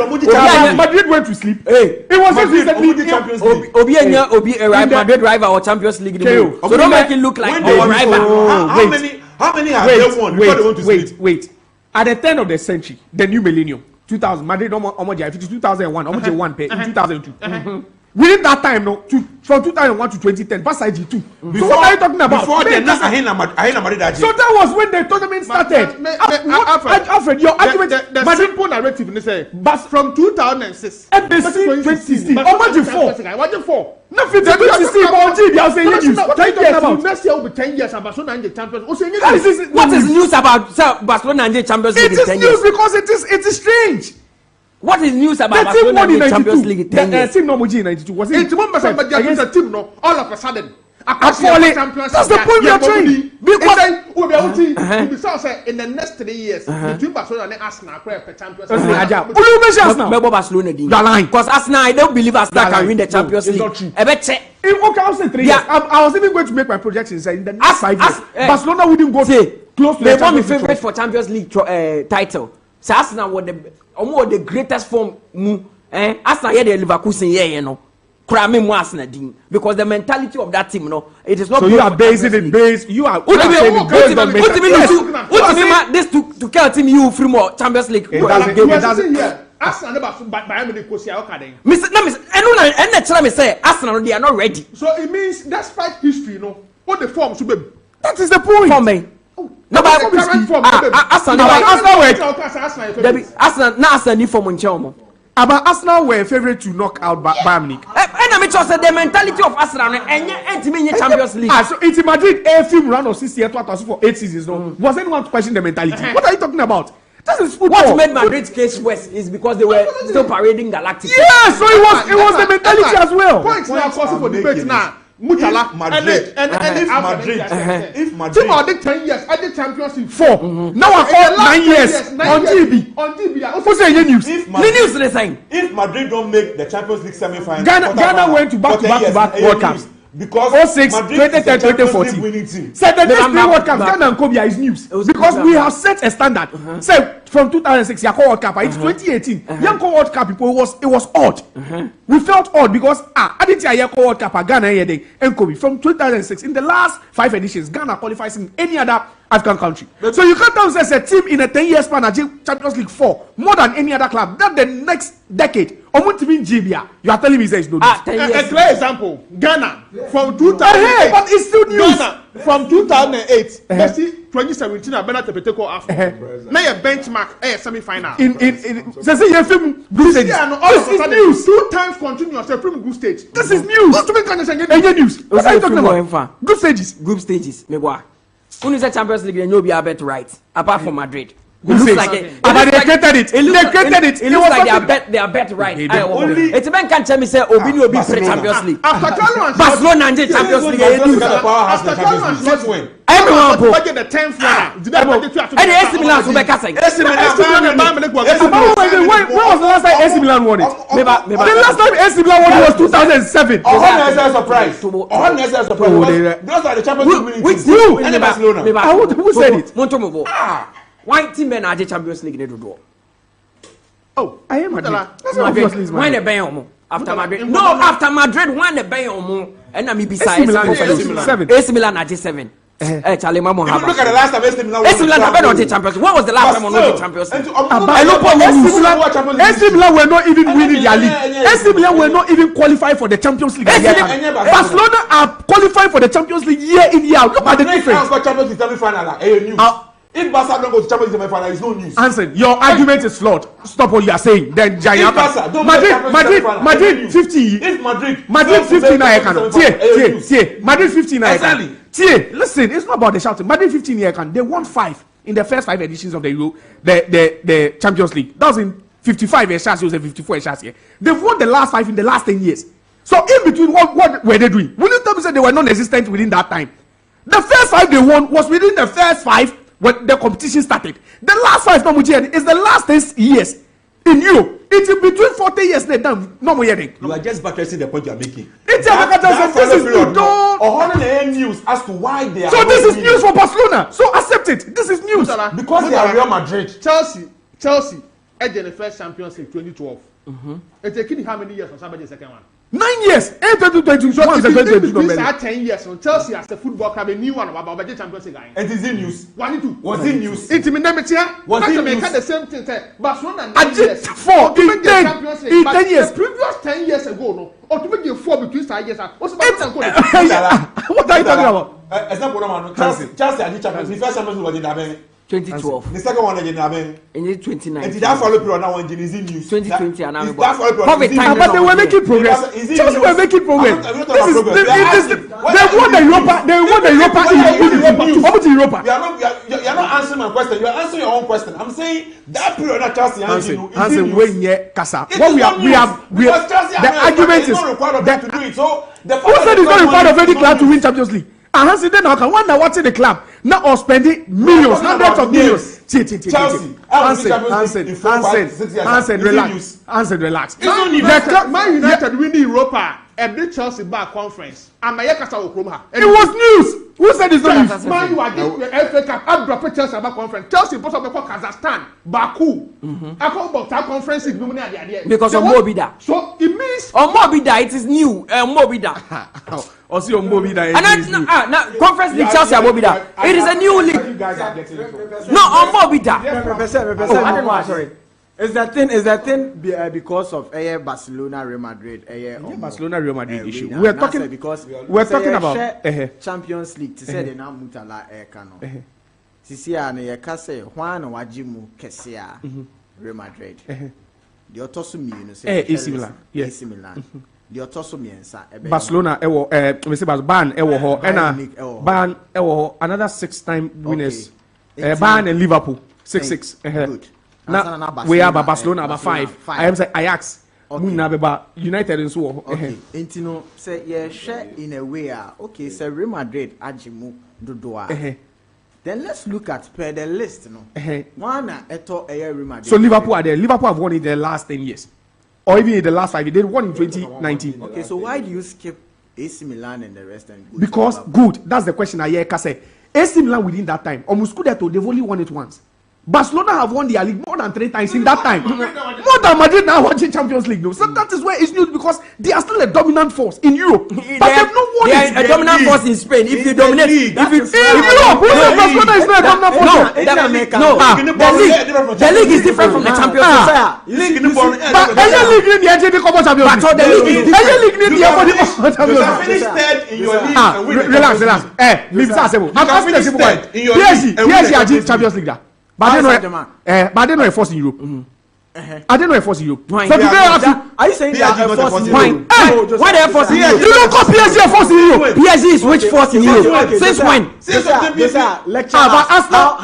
Madrid went to sleep. Hey, it was recently Champions League. Obi a Madrid rival or Champions League. So don't make it look like a rival. How many have they won before they went to sleep? Wait. At the turn of the century, the new millennium, 2000, Madrid almost 2001, almost won in 2002. Within that time, from 2001 to 2010, Barca G2. So what are you talking about? Before then, that's Madrid. So that was when the tournament started. Alfred, your argument. The simple narrative is say, but from 2006, MBC 2016, Omaji 4. Nothing to 2016, Omaji, they are saying news. What are you talking about? Next year will be 10 years and Barcelona and the Champions. What is news about Barcelona and the Champions League? It is news because it is strange. What is news about The team Barcelona won in in the Champions 92. League? 10 The years? team no in 92. Was it? It's one person, but the team, no, all of a sudden. That's the point we are trying. Because we saw say in the next 3 years between Barcelona and Arsenal, per Champions League. Maybe Barcelona did. You are lying. Because Arsenal, I don't believe Arsenal can win the Champions League. It's not true. I bet check. Okay, I'll say 3 years. I was even going to make my projections say in the next 5 years, Barcelona wouldn't go close to they the won my Champions favorite League. for Champions League title. So Arsenal were the greatest form. Arsenal here the Leverkusen here, you know. Cramming Arsenal team because the mentality of that team, no, it is not. So you are basing it based. You are saying it based on mentality. This to kill team you free more Champions League. It doesn't. Arsenal never by Kosia Okade. Me say Arsenal they are not ready. So it means despite history, no, what the form should be. That is the point. For me. No, but Arsenal need form in Chelsea. About Arsenal were favourite to knock out Bayern Munich. And I just said the mentality of Arsenal and Champions League. So it's in Madrid a film round of 6 years, 8 seasons. No, was anyone to question the mentality? What are you talking about? This is football. What made Madrid's case worse is because they were still parading Galactic. Yeah, so it was the mentality as well. Points now causing for debate now. Mutala Madrid and if Madrid team are the 10 years at the Champions League 4 now I call 9 years on TV. What's the news? If Madrid don't make the Champions League semi-final, Ghana went to back World Cups because 06, 2010, 2014. Said the next 3 World Cups, Ghana and Kobia is news because we have set a standard. Say from 2006, Yako World Cup, it's 2018. Yako World Cup, people it was odd. We felt odd because I didn't see Yako World Cup at Ghana here and Kobe from 2006. In the last 5 editions, Ghana qualifies in any other African country. So you can't tell us a team in a 10-year span at Champions League 4 more than any other club. That the next decade, Jibia, you are telling me there is no news. A clear example, Ghana from 2008, but it's still news. Ghana from 2008, Messi 2017 I better to take off. Now your benchmark semi-final. In film group stage. This is news. 2 times continuous film group stage. This is news. Any news? What are you talking about? Group stages. Group stages. Me boy. Who is the Champions League? They know be a bet right. Apart from Madrid. It looks like they created it. It looks like they are bet right. It's even can't tell me say Obi will be for the Champions League. Barcelona and the Champions League. Everyone go. Budget the 10th one. And AC Milan so back say. When was the last time AC Milan won it? The last time AC Milan won it was 2007. Surprise. Those are the Champions League winning teams. Who? And Barcelona. Who said it? Montomo. Why team men are the Champions League they do? Oh, I am Madrid. Madrid. Why the Bayern after Madrid? No, after Madrid why the Bayern and I'm beside AC Milan at 7. Charlie Mamo have. Look at the last time AC Milan won the Champions League. When was the last time on the Champions League? AC Milan were not even winning their league. AC Milan were not even qualifying for the Champions League. Barcelona are qualifying for the Champions League year in year out. Look at the difference. Champions League semi-final. If Barca don't go to Champions League semi-final, it's no news. Answer. Your argument is flawed. Stop what you are saying. Then Giant. Madrid 50. If Madrid 15 I can. Tie. Madrid 15 I can. Tie. Listen, it's not about the shouting. Madrid 15 I can. They won 5 in the first 5 editions of the Champions League. That was in 55 years. It was a 54 years here. They've won the last 5 in the last 10 years. So in between, what were they doing? Will you tell me say they were non-existent within that time? The first 5 they won was within the first 5 when the competition started. The last 5 is the last 10 years in Europe. It's in between 40 years no more hearing. You are just buttressing the point you are making. It's this is news as to why they are. So this is news for Barcelona. So accept it. This is news because they are Real Madrid. Chelsea edged the first Champions League 2012. It's taking how many years for somebody the second one? 9 years. 2021 so 10 years. So Chelsea as a football club a new one about the Champions League. It is in news. Was it news? It's in the same thing. Barcelona 9 years. 4 in 10 years. Previous 10 years ago, no. Or to make you 4 between 5 years. What's about what are you talking about? Example number 1. Chelsea and Champions League. First Champions League was in the 2012. The second one again, I mean, In 2019. and that follow period now when is in news. 2020 and I'm that follow period. COVID time. But they were making progress. Chelsea were making progress. They won the Europa. They won the Europa in Europa. You are not answering my question. You are answering your own question. I'm saying that period that Chelsea Hansen, when ye Kasa. What we have, the argument is that to do it. So the who said it's not required of any club to win Champions League? And Hansen then how can one that watching the club now or spending millions, hundreds of millions? Chelsea, Hansen, relax. Hansen, relax. Man United winning Europa and the Chelsea back conference. And my Kasa Okroma. It was news. Who said it's not news? Man, you are this FA Cup. I'm dropping Chelsea back conference. Chelsea both of them Kazakhstan, Baku. I call about that conference in Lumina. Because of Mobida. So it means Mobida, it is new. Mobida. Also Mobida. And conference league Chelsea Mobida. It is a new league. You guys are getting it. No, Mobida. I don't know. Sorry. Is that thing because of Barcelona, Real Madrid, Barcelona, Real Madrid issue. Winner. We're talking because we're talking about Champions League. To say the name Mutala Yakubu. Sisi ane yakase Juan wajimu kesia Real Madrid. The otosu mienu say AC Milan. Yes. AC Milan. The otosu miensa. Barcelona we say Ban ho Ban another 6-time winners. Bayern and Liverpool 6-6. Good. Now we have Barcelona about 5. I am say Ajax. United and so on. Okay. Intino say yeah share in a way okay say Real Madrid ajimu dodoa. Then let's look at per the list no. One eto Real Madrid. So Liverpool are there. Liverpool have won in the last 10 years. Or even in the last 5 years. They won in 2019. Okay, so why do you skip AC Milan and the rest and go because good. That's the question I hear say. AC Milan within that time. Almost they've only won it once. Barcelona have won their league more than 3 times in that time. More than Madrid now watching Champions League. No, so that is where it's new because they are still a dominant force in Europe. But they've not won it. A dominant force in Spain. If you dominate, in Europe, Barcelona is not a dominant force. The league is different from the Champions League. But any league in the Champions League. Any league in the Finish third in your league. Relax. I'm asking the simple one. PSG are Champions League. But I don't know a force in Europe. I don't know a force in Europe. So today are you saying that a force in Europe? Why they force in Europe? You don't call PSG a force in Europe. PSG is which force in Europe? Since when? But Arsenal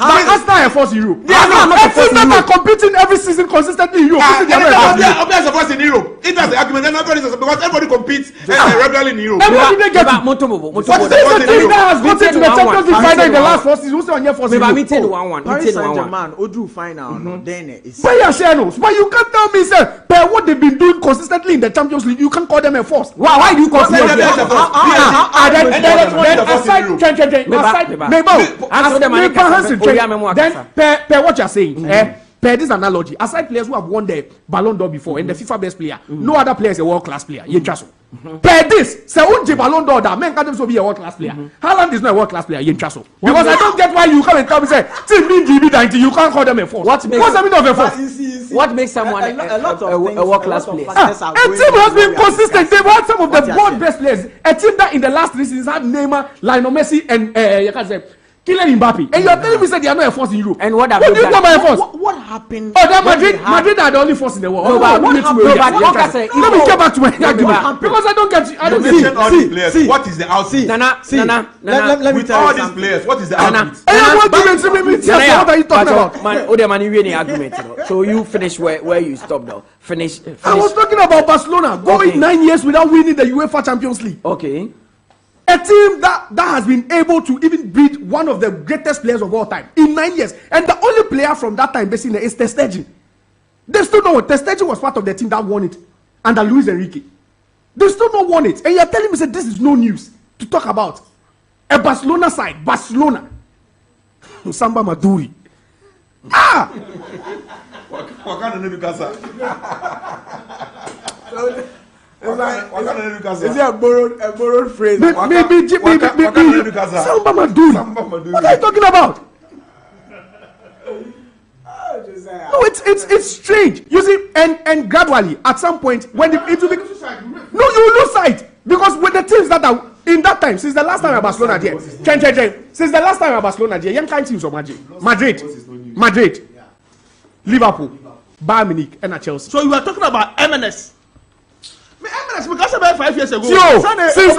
a force in Europe. They are not competing every season consistently in Europe. They are a force in Europe. It has the argument because everybody competes regularly in Europe. Everybody get it. What is the team that has gotten to the Champions League final in the last 4 seasons? Who's on your force in Europe? Paris Saint-Germain, Odu final. Then it's. But you can't tell me, sir, by what they've been doing consistently in the Champions League, you can't call them a force. Why do you call them a force? Then what you're saying, per this analogy, aside players who have won the Ballon d'Or before and the FIFA best player, no other player is a world-class player. Per this, say unje Ballon d'Or that men can't be a world-class player. Haaland is not a world-class player. Because I don't get why you come and tell me say, team GB90, you can't call them a force. What's the meaning of a force? What makes someone a world-class player? A team has been consistent. They've had some of the world best players. A team that in the last 3 seasons had Neymar, Lionel Messi, and you can say Kylian Mbappe. And you're telling me that they are not a force in Europe. And what have you done by a force? What happened? Oh, that Madrid are the only force in the world. Let me get back to my argument because I don't get you. I don't see. What is the outfit? Let me tell you all these players. What is the outfit? What are you talking about? Man, really argument. So you finish where you stopped though. Finish. I was talking about Barcelona going 9 years without winning the UEFA Champions League. Okay. A team that has been able to even beat one of the greatest players of all time in 9 years. And the only player from that time basically is Ter Stegen. They still know Ter Stegen was part of the team that won it under Luis Enrique. They still not won it. And you're telling me that this is no news to talk about. A Barcelona side, Barcelona. Samba Maduri. Is it a borrowed phrase? Maybe Samba Maduri. What are you talking about? No, it's strange. You see, and gradually, at some point, when it will be, no, you will lose sight because with the teams that are in that time, since the last time at Barcelona, since the last time at Barcelona, young kind teams of Madrid, Liverpool, Bayern Munich, and Chelsea. So you are talking about MLS. MLS because about 5 years ago. Since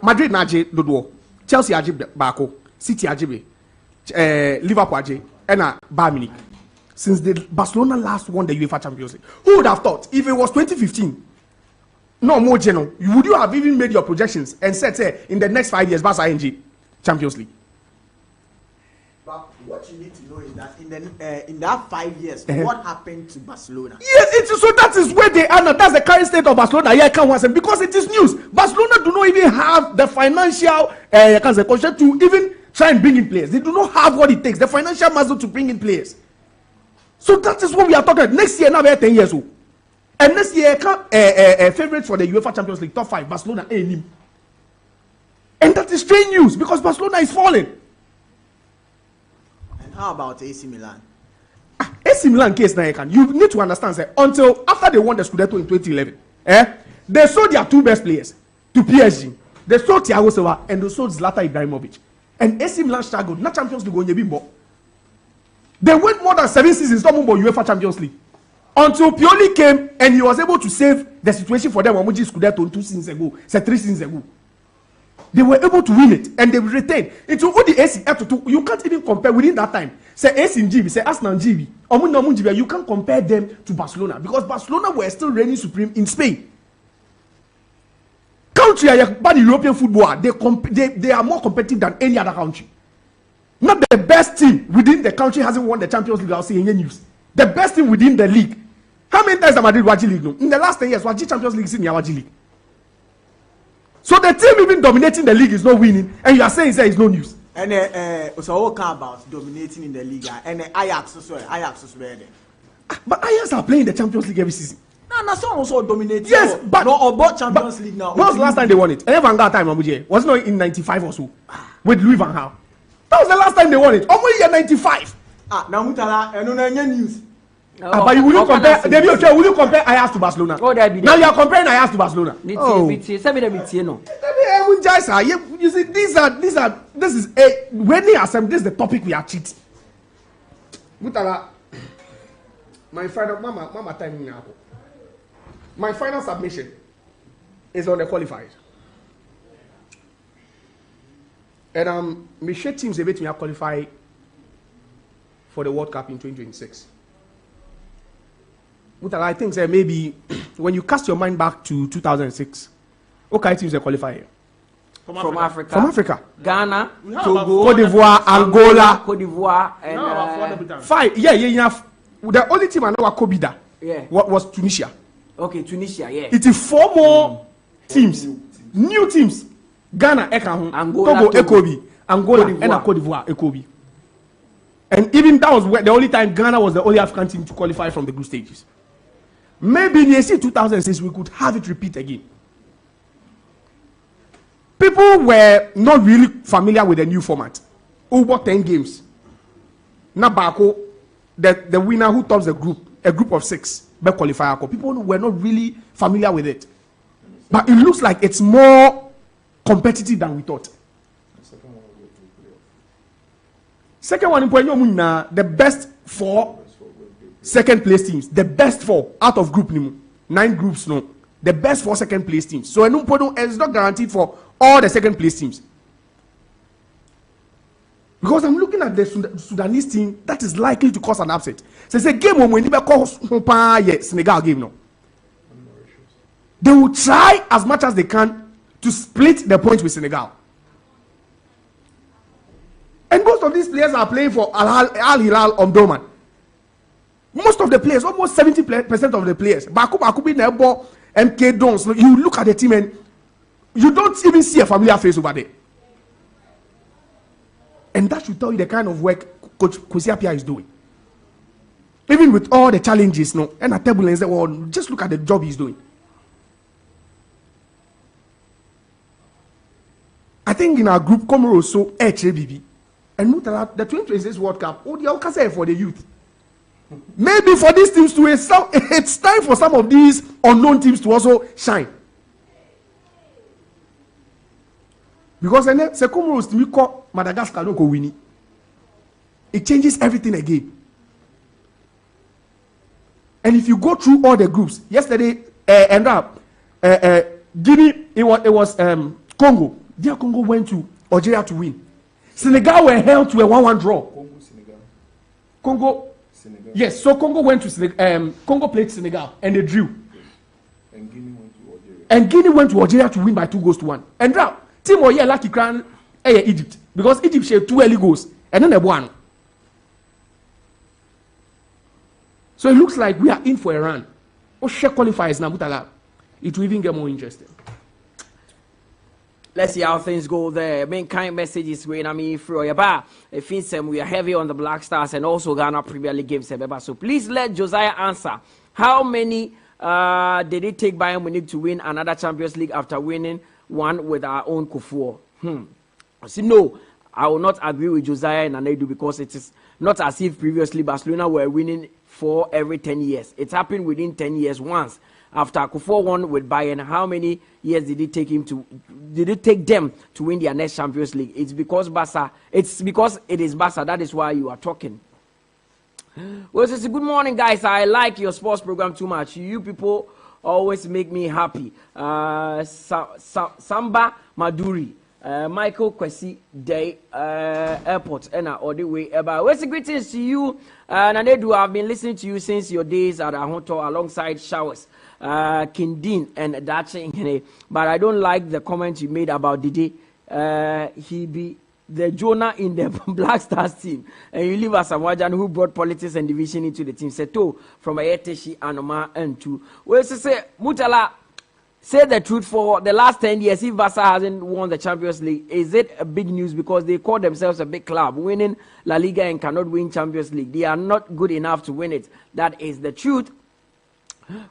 Madrid Naje Dodo, Chelsea Aje Bako, City Aje, Liverpool Aje, and Bayern Munich. Since the Barcelona last won the UEFA Champions League, who would have thought if it was 2015? No more general. Would you have even made your projections and said, say, in the next 5 years, Barca ING Champions League? But what you need to know is that in that 5 years, what happened to Barcelona? Yes, it is so. That is where they are now. That's the current state of Barcelona. Yeah, I can't answer because it is news. Barcelona do not even have the financial concept to even try and bring in players. They do not have what it takes, the financial muscle to bring in players. So that is what we are talking about. Next year, now we are 10 years old. And next year, favorite for the UEFA Champions League top 5, Barcelona, and that is strange news because Barcelona is falling. And how about AC Milan? AC Milan case now, you need to understand, say, until after they won the Scudetto in 2011, they sold their 2 best players to PSG. They sold Thiago Silva and they sold Zlatan Ibrahimovic. And AC Milan struggled. Not Champions League, Bimbo. They went more than 7 seasons, not more UEFA Champions League. Until Pioli came and he was able to save the situation for them. Omuji Scudetto 2 seasons ago, 3 seasons ago. They were able to win it and they retained. Into all the AC you can't even compare within that time. Say AC in GB, say Arsenal in GB. You can't compare them to Barcelona because Barcelona were still reigning supreme in Spain. Country but European football, they are more competitive than any other country. Not the best team within the country hasn't won the Champions League. I'll say in news. The best team within the league. How many times have Madrid Waji League? No? In the last 10 years, Waji Champions League is in the Waji League. So the team even dominating the league is not winning, and you are saying there is no news. And so what about dominating in the league? And Ajax as well. But Ajax are playing the Champions League every season. No, some also dominating. Yes, but about Champions League now. When was the last time they won it? And Van Gaal time, Amuje. Was it not in 95 or so? With Louis Van Gaal. That was the last time they won it. Almost year 95. Now Mutala, and no news. But will you compare? Will you compare Ajax to Barcelona? Now you are comparing Ajax to Barcelona. You see, this is a when they assemble. This is the topic we are cheating. Mutala, my final mama time now. My final submission is on the qualifiers. And my share teams a bit me qualify for the World Cup in 2026. Mutala, I think that maybe when you cast your mind back to 2006, what kind of teams they qualify here? From Africa. From Africa. Ghana, Togo, Cote d'Ivoire, Angola. Cote d'Ivoire, and 5. Yeah. The only team I know was Kobida. Yeah. What was Tunisia? Okay, Tunisia, yeah. It is 4 more teams, new teams. Ghana, Angola, Togo, Ekobi, Angola, and Cote d'Ivoire, Ekobi. And even that was the only time Ghana was the only African team to qualify from the group stages. Maybe in the 2006 we could have it repeat again. People were not really familiar with the new format. Over 10 games. Nabako, the winner who tops the group, a group of 6, by qualifier. People were not really familiar with it. But it looks like it's more competitive than we thought. Second one, the best 4 second place teams. The best 4 out of group 9 groups. No, the best 4 second place teams. So it's not guaranteed for all the second place teams. Because I'm looking at the Sudanese team that is likely to cause an upset. So it's a game when we never call Senegal game now. They will try as much as they can to split the points with Senegal. And most of these players are playing for Al Hilal Omdurman. Most of the players, almost 70% of the players, Bakubi Nebo, MK Dons, you look at the team and you don't even see a familiar face over there. And that should tell you the kind of work Coach Kwesi is doing. Even with all the challenges, and a turbulence, just look at the job he's doing. I think in our group, Komoro so HABB. And Mutala, the 2026 World Cup, for the youth. Maybe for these teams to it's time for some of these unknown teams to also shine. Because then se Comoros to me call Madagascar no go win. It changes everything again. And if you go through all the groups, yesterday Guinea, it was Congo. Dear Congo went to Algeria to win. Senegal were held to a 1-1 draw. Congo. Senegal. Yes, so Congo went to Congo played Senegal and they drew. And Guinea went to Algeria. And Guinea went to Algeria to win by 2-1. And now, team or yeah lucky crown Egypt because Egypt shared 2 early goals and then they won. So it looks like we are in for a run. Or share qualifiers now, Mutala. It will even get more interesting. Let's see how things go there. Main kind messages when through your bar. It feels we are heavy on the Black Stars and also Ghana Premier League games. So please let Josiah answer. How many did it take Bayern Munich to win another Champions League after winning one with our own Kufuor? See, no, I will not agree with Josiah and Anedu because it is not as if previously Barcelona were winning 4 every 10 years. It happened within 10 years once. After Kufuor won with Bayern, how many years did it take them to win their next Champions League? It's because it is Barca. That is why you are talking. Well, so good morning, guys. I like your sports program too much. You people always make me happy. Samba Maduri. Michael Kwesi Day Airport all the way about. Well, greetings to you. Nanedu, I've been listening to you since your days at Ahonto alongside Showers, Kindin and Dachi. But I don't like the comment you made about Didi. He be the Jonah in the Black Stars team. And you leave as Wajan who brought politics and division into the team. Seto from Ayeteshi Anoma and two. Well, so say Mutala. Say the truth, for the last 10 years, if Barca hasn't won the Champions League, is it a big news because they call themselves a big club, winning La Liga and cannot win Champions League? They are not good enough to win it. That is the truth.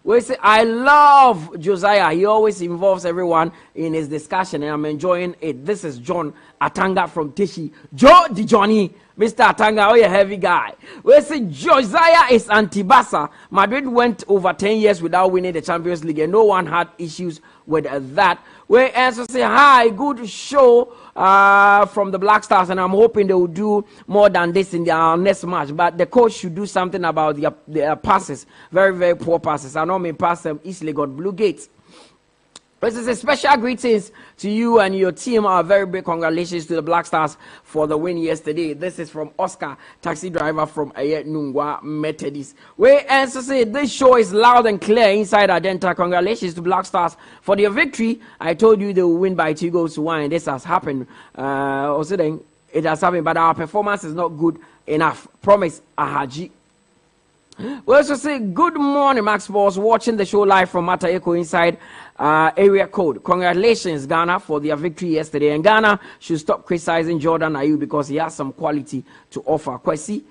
We say, I love Josiah. He always involves everyone in his discussion, and I'm enjoying it. This is John Atanga from Tishi. Joe Di Johnny. Mr. Atanga, oh, you heavy guy. We say Josiah is anti-Barca. Madrid went over 10 years without winning the Champions League, and no one had issues with that. We also say, hi, good show from the Black Stars, and I'm hoping they will do more than this in their next match. But the coach should do something about their passes. Very, very poor passes. I know me pass them easily got blue gates. This is a special greetings to you and your team. A very big congratulations to the Black Stars for the win yesterday. This is from Oscar, taxi driver from Ayet Nungwa Methodist. We answer say this show is loud and clear inside Adenta. Congratulations to Black Stars for their victory. I told you they will win by 2-1. This has happened. Also then it has happened, but our performance is not good enough. Promise Ahaji. We also say good morning, Max Boss, watching the show live from Matayeko inside area code. Congratulations, Ghana, for their victory yesterday. And Ghana should stop criticizing Jordan Ayew because he has some quality to offer. Kwesi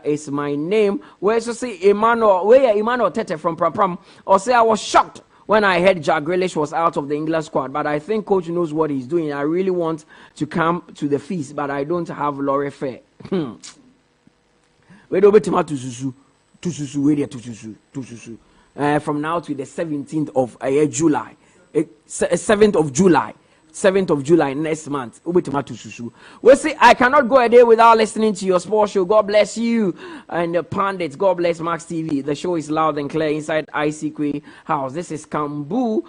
is my name. We also say Emmanuel Tete from Pram. Or say I was shocked when I heard Jack Grealish was out of the England squad, but I think coach knows what he's doing. I really want to come to the feast, but I don't have Lorry Fair. We don't bet him to Susu. From now to the 17th of July, 7th of July next month. We say I cannot go a day without listening to your sports show. God bless you and the pundits. God bless Max TV. The show is loud and clear inside ICQ house. This is Kambu.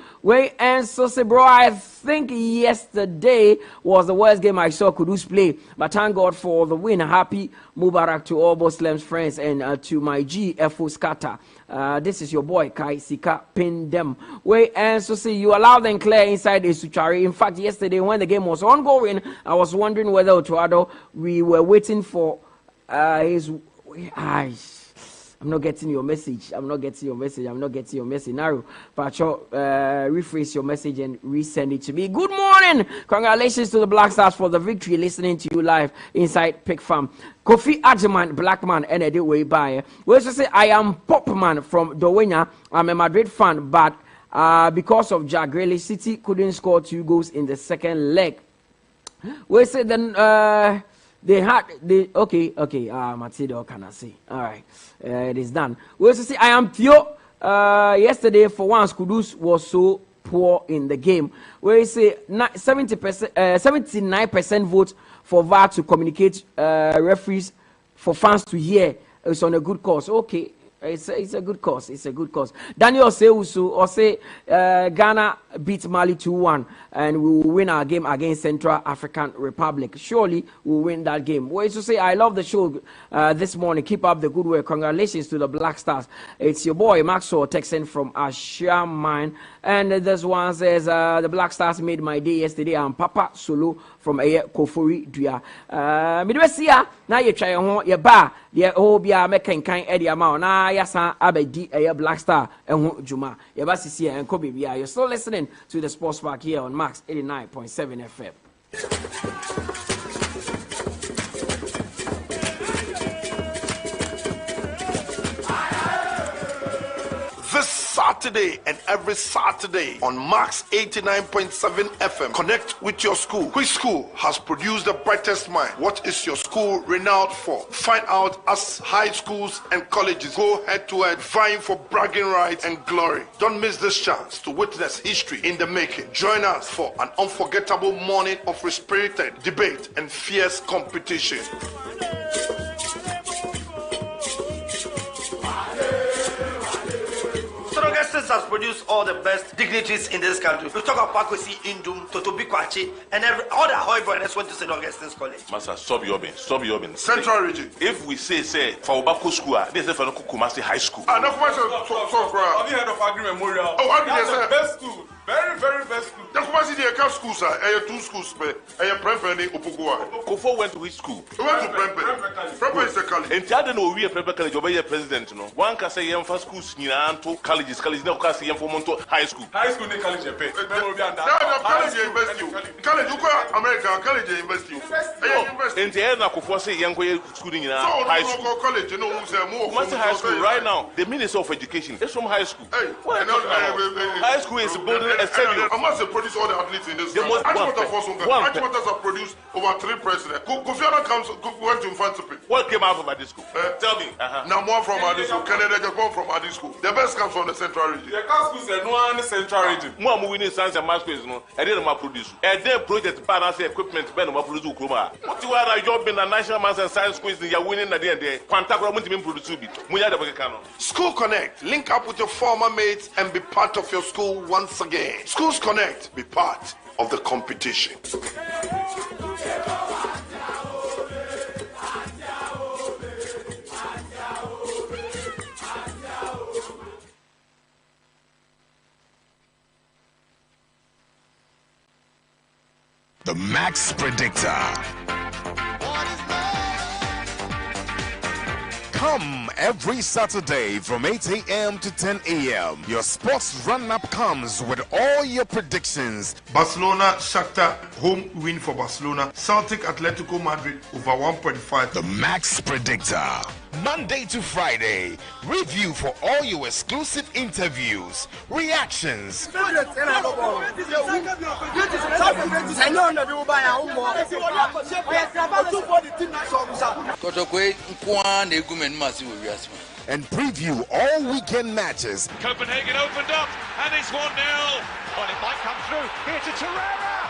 And so say, bro, I think yesterday was the worst game I saw Kudus play, but thank God for the win. Happy Mubarak to all Muslims friends and to my GFO Scatter. This is your boy Kai Sika Pin them. And so say you are loud and clear inside the Suchari. In fact, yesterday when the game was ongoing, I was wondering whether Otuado we were waiting for his eyes. I'm not getting your message. Now, Pacho, rephrase your message and resend it to me. Good morning. Congratulations to the Black Stars for the victory. Listening to you live inside Pick Farm. Kofi Ajiman, black man, and a way by. We also say I am Pop Man from Dowenya. I'm a Madrid fan, but because of Jack Grealish, City couldn't score 2 goals in the second leg. We say then okay. Matilda can I say? All right, it is done. We also say I am Theo. Yesterday, for once, Kudus was so poor in the game. Where you say 79% vote for VAR to communicate referees for fans to hear. It's on a good course. Okay. It's a good cause. It's a good cause. Daniel Seusu or say Ghana beat Mali 2-1 and we will win our game against Central African Republic. Surely we'll win that game. Well, to say I love the show this morning. Keep up the good work. Congratulations to the Black Stars. It's your boy Maxwell Texan from Ashia Mine. And this one says the Black Stars made my day yesterday. I'm Papa Solo from Kofori Dua. Midwesia now you try your bar. The Obia making kind Eddie amount. Now yasa abedi Black Star and Juma. Yabasi and Kobe. You're still listening to the Sports Park here on Max 89.7 FM. This Saturday and every Saturday on Max 89.7 FM. Connect with your school. Which school has produced the brightest mind? What is your school renowned for? Find out as high schools and colleges go head to head, vying for bragging rights and glory. Don't miss this chance to witness history in the making. Join us for an unforgettable morning of spirited debate and fierce competition. Has produced all the best dignitaries in this country. We talk about Pakwesi Indum, Totobi Kwachi, and all the high brothers went to St. Augustine's College. Master, stop your bin. Central region. If we say for Obako school, they say for Kumasi High School. Have you heard of Agri Memorial? Oh, that's the best school. Very, very best school. The Kumasi Diaka school, sir. I have two schools, but I have Prempeh Opugua. Kofo went to which school? He went to Prempeh. Prempeh is the college. And I don't know we are Prempeh College, over here president, no. One can say for schools, Nianto, colleges, no can say for Monto High School. High school, they college, pay. College invest you. College, you go America, college invest you. And the end of Kofo say young school in high school. College, you know, Kumasi High School right now. The Minister of Education is from high school. High school is building a stadium. I must produce all the athletes in this country. Achimota have produced over 3 presidents. Kofi Annan went to Infantipi. What came out of this school? Tell me. Now more from Adi school. Canada just come from Adi school. The best comes from the Central region. The schools are no Central region. More moving in science and math schools, no. I didn't produce. And then project balance equipment, Ben, produce Ukroma. What you are job in the national maths and science schools, you are winning at the end there. Quantagram to produce it. School Connect. Link up with your former mates and be part of your school once again. Schools Connect. Be part of the competition. The Max Predictor. Come every Saturday from 8 a.m. to 10 a.m. Your sports run-up comes with all your predictions. Barcelona, Shakhtar, home win for Barcelona. Celtic, Atletico Madrid, over 1.5. The Max Predictor. Monday to Friday. Review for all your exclusive interviews, reactions, and preview all weekend matches. Copenhagen opened up and it's 1-0. Well, it might come through. Here to Torreira.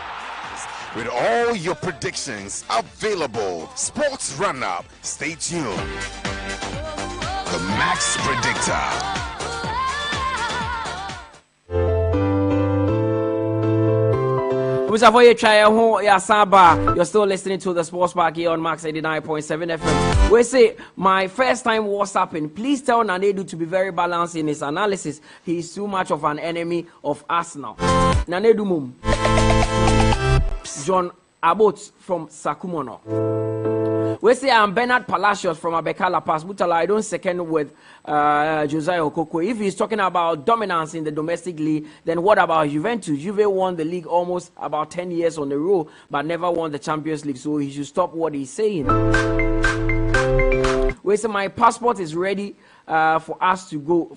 With all your predictions available. Sports Run-Up. Stay tuned. The Max Predictor. You're still listening to the Sports Park here on Max 89.7 FM. We say, my first time WhatsApping. Please tell Nanedu to be very balanced in his analysis. He is too much of an enemy of Arsenal. Nanedu Mum. John Abbott from Sakumono. We say I'm Bernard Palacios from Abekala Pass. Mutala, I don't second with Josiah Okoko. If he's talking about dominance in the domestic league, then what about Juventus? Juve won the league almost about 10 years on the row, but never won the Champions League, so he should stop what he's saying. We say my passport is ready for us to go.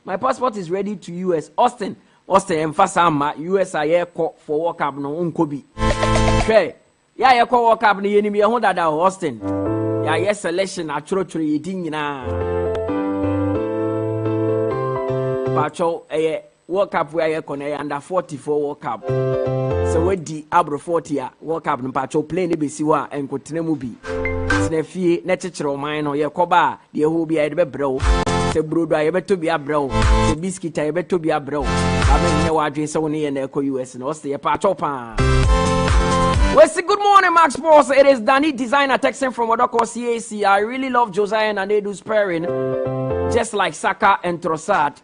My passport is ready to US. Austin, Mfasama, US aye for World Cup no unkobi. Okay. Yeah, you call World Cup ni enemy honda da Austin. Yeah, yes selection atro yedin nyina. Pacho World Cup where you connect under 44 World Cup. So we di abro 40 World Cup no pacho play ne besi wa enkotene mu bi. Snefie ne chichiro man no ye koba de hu bia de bebrɛw. Se brodo ye beto bia brɛw. Se biscuit ye beto bia brɛw. Amen ne wa adwen se woni ye na ekɔ US no se ye pacho pa. We say good morning, Max Sports. It is Danny Designer texting from Odoko CAC. I really love Josiah and Anedu's pairing, just like Saka and Trossard.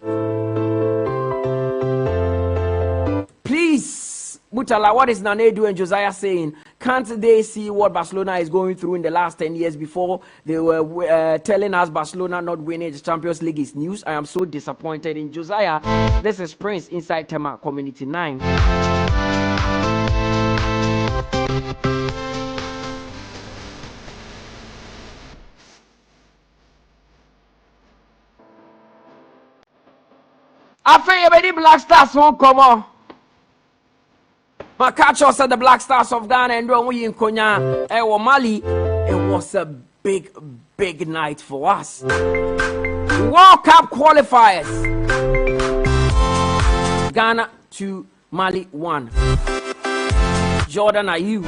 Please, Mutala, what is Nanedu and Josiah saying? Can't they see what Barcelona is going through in the last 10 years before they were telling us Barcelona not winning the Champions League is news? I am so disappointed in Josiah. This is Prince inside Tema Community 9. After you Black Stars won't come on. Makacho said the Black Stars of Ghana and we in Konya, Mali. It was a big night for us. World Cup qualifiers. Ghana 2, Mali 1. Jordan Ayew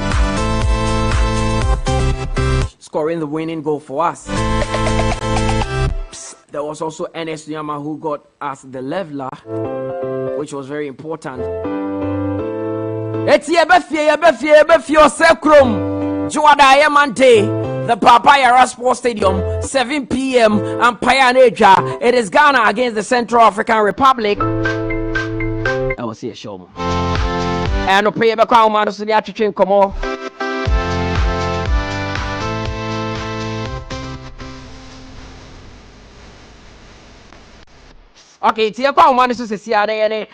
scoring the winning goal for us. There was also Ernest Nyama who got us the leveler, which was very important. The Papaya Sports Stadium, 7 p.m. and Payaneja. It is Ghana against the Central African Republic. I will see a show. And no pay back on man so the train come on. Okay, tia kwa man so se ade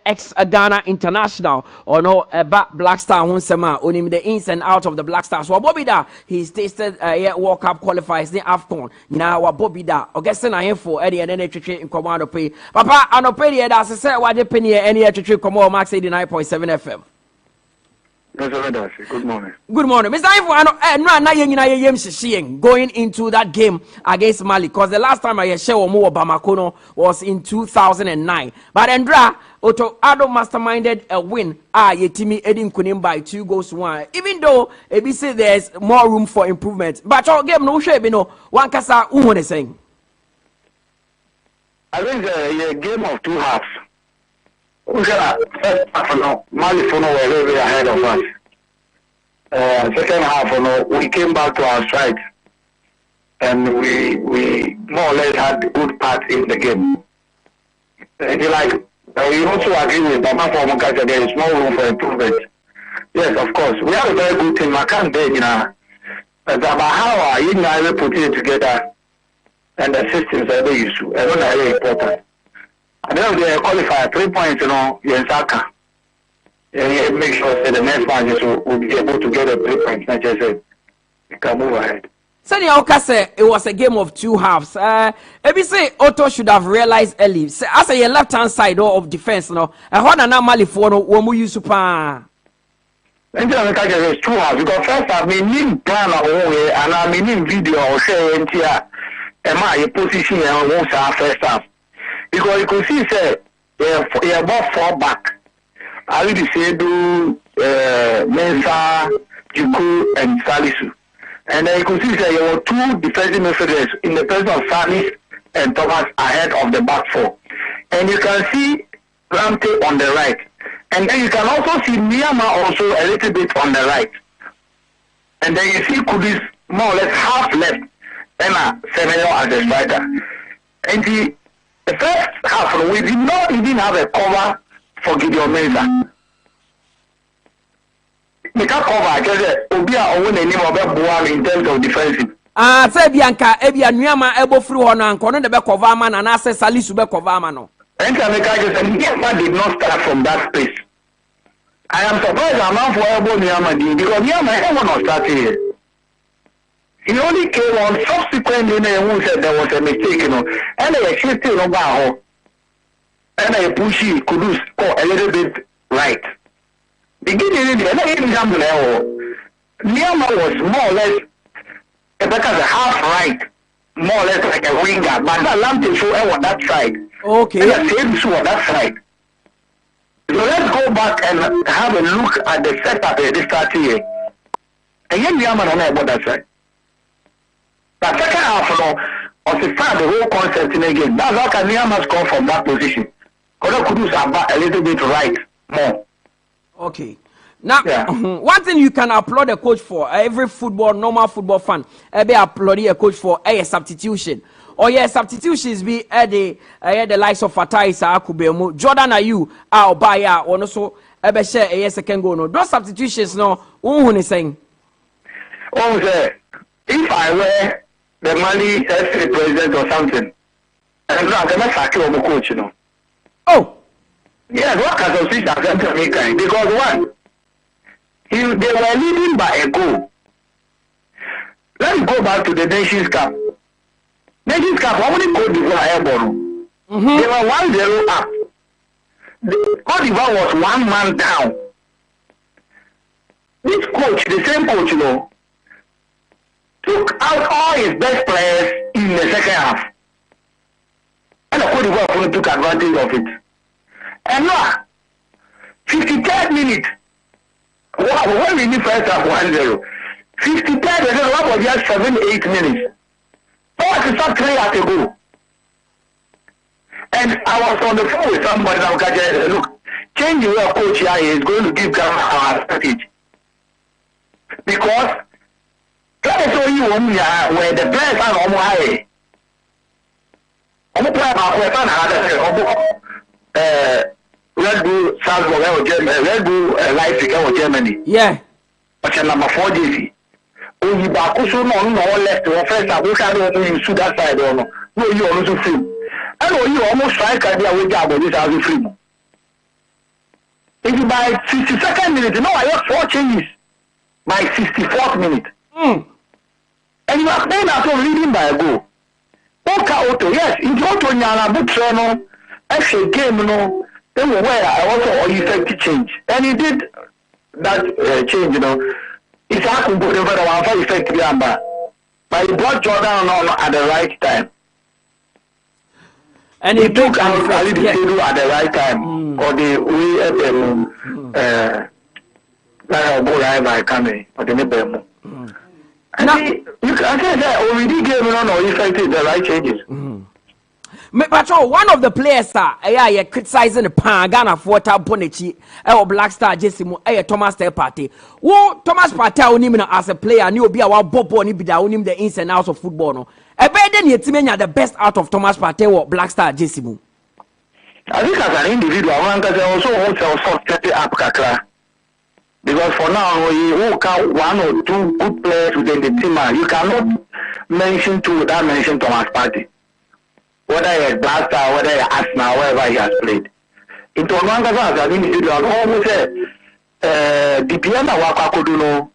ex Ghana international or no Black Star won sema onim the ins and out of the Black Stars. So Bobby da he's tasted World Cup qualifiers in AFCON. Now wa Bobby da ogese na info e de na twetwe in command pay. Papa anope de da se wa de penny any twetwe command Max 89.7 FM. Good morning. Good morning. Mr. Ifo, going into that game against Mali, because the last time I share Bamako was in 2009. But Andra, Otto Ado masterminded a win. Yetimi Edin Kunim by 2-1. Even though Ebi say there's more room for improvement. But your game no shape, one kasa umone saying. I think a game of two halves. First half, Mali were very ahead of us. Second half, we came back to our stride, and we more or less had a good part in the game. We also agree with Bama for Mokacha, there is more room for improvement. Yes, of course. We have a very good team. I can't say, but about how you put it together and the systems are very useful. I don't know very important. I don't know they qualify 3 points, in Saka. And make sure that the next match will be able to get a 3 points. Not just say we can move ahead. Sani Oka said it was a game of two halves. Ebi say Otto should have realized early. As a left hand side of defense, I heard an Mali for no womu yusupa. And it's two halves because first I mean plan away and I mean video or share NTR. Am I a position and won't first half? Because you could see, say, you're about 4 back. I will say, Mensa, Juku, and Salisu. And then you could see, say, there were 2 defensive midfielders in the person of Salis and Thomas ahead of the back 4. And you can see Ramte on the right. And then you can also see Miyama also a little bit on the right. And then you see Kudus more or less half left. And Semenyo as the striker. And the first half, we did not even have a cover for Gideon Mensah. We can't cover because Obia own a name of Buam in terms of defensive. Say Bianca, Ebia Nyama Ebo through on and Conan the Beck man and I say Salisu Beck of Amano. And Nyama did not start from that space. I am surprised I'm not for Ebo Nyama because Nyama was not starting here. He only came on subsequently and said there was a mistake, and they shifted over and they pushy Kudus a little bit right. Beginning Miyama was more or less a half right, more or less like a winger, but that Lamte show on that side. Okay. And the same show on that side. So let's go back and have a look at the setup this start here. And yet we are on about that side. The second half of the start, the whole concept in the game. That's how Kenya must come from that position. Because Kudus are a little bit right more. Okay. Now, one thing you can applaud a coach for, every normal football fan, be applaud a coach for a substitution. Or substitutions be the likes of Fatai Saakubemu, Jordan Ayew, Obaya, or also ebe share a second goal. No, those substitutions no, who is saying? Oh, sir, if I were the Mali FA president or something, and I'm going to sack you coach, you know. Oh, yes, what kind of switch are going to make? Because one, they were leading by a goal. Let's go back to the Nations Cup. Nations Cup, how many Cote d'Ivoire airborne? They were 1-0 up. The Cote d'Ivoire was 1 man down. This coach, the same coach, you know, took out all his best players in the second half. And the Cote d'Ivoire took advantage of it. And now, 53rd minute, when we need first half 1-0, 53rd, what was just 7-8 minutes. What is that 3 at a go? And I was on the phone with somebody that was look, change the way a coach here is going to give Ghana our advantage. Because that is only one year where the players are on high. Red Bull Salzburg Germany, Red Bull Leipzig Germany. Yeah. But number 4 JC. Oh, you back also no left or first I wish I don't you shoot that side or no. No, you also free. I know you almost strike idea with job this as free. If you by 62nd minute, you know I have 4 changes by 64th minute. And you are playing after leading by a goal. Okay, auto, yes, in Auto Nyana Butreno, actually game no, they were where I also effective change. And he did that change, you know. It's happened to the effective number. But he brought Jordan on at the right time. And he took out Ali Disedu at the right time. Or the way at the I coming or the neighbor. You can say that already gave me on effective the right changes. But one of the players are criticizing the Ghana for Tabonechi or Black Star Jessimu, Thomas Partey. Who Thomas Partey only as a player, and you'll be our Bobo and Bida him the ins and outs of football. No, a better than Yetimen the best out of Thomas Partey or Black Star Jessimu. I think as an individual, one can also hold set up Kakra. Because for now, you walk out 1 or 2 good players within the team, you cannot mention 2 without mentioning Thomas Partey. Whether he is Blaster, whether he is Arsenal, wherever he has played. Into one as an individual, almost the Piana Wakakuduno,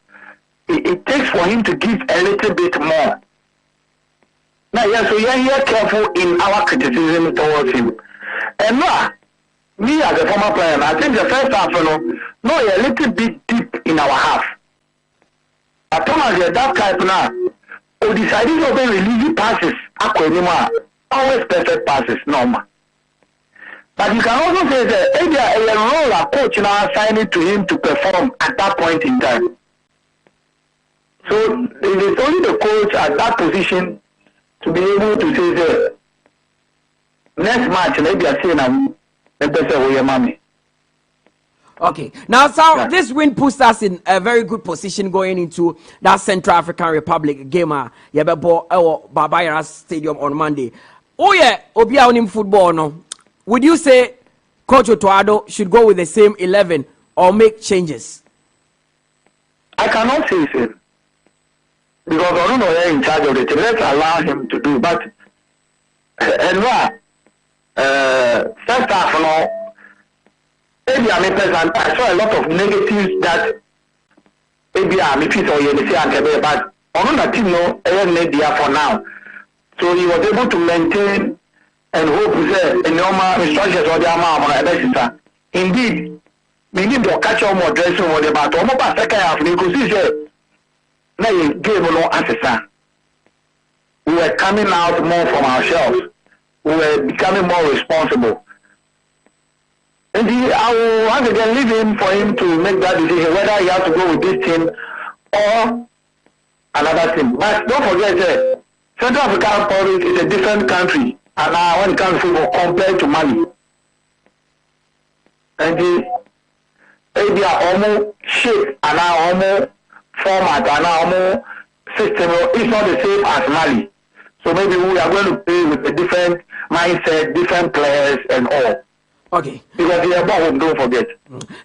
it takes for him to give a little bit more. Now, yes, so we are here careful in our criticism towards him. And now, me as a former player, I think the first half, no, a little bit deep in our half. But Thomas, that type now, who decided to open releasing passes, always perfect passes, normal. But you can also say that maybe a role a coach now assigned to him to perform at that point in time. So it is only the coach at that position to be able to say that next match maybe I say now the best way mommy. Okay, now so this win puts us in a very good position going into that Central African Republic game. Yabebo Baba Stadium on Monday. Oh yeah, Obia on him football no. Would you say Coach Otoado should go with the same 11 or make changes? I cannot say so. Because I don't know they're in charge of the team. Let's allow him to do. But first half, maybe I saw a lot of negatives that maybe I'm a piece of Yenisi, but on the team, no, for now. So he was able to maintain and hope that normal instructions or the amount. Indeed, we need to catch up more dressing for the battle. Almost second half, you could see that now game no answer. We were coming out more from ourselves. We were becoming more responsible. And I will once again leave him for him to make that decision whether he has to go with this team or another team. But don't forget, Central African Republic is a different country, and when it comes to football compared to Mali, and they are almost shape and almost format and almost system is not the same as Mali. So maybe we are going to play with a different mindset, different players, and all. Okay. Because they are born, don't forget.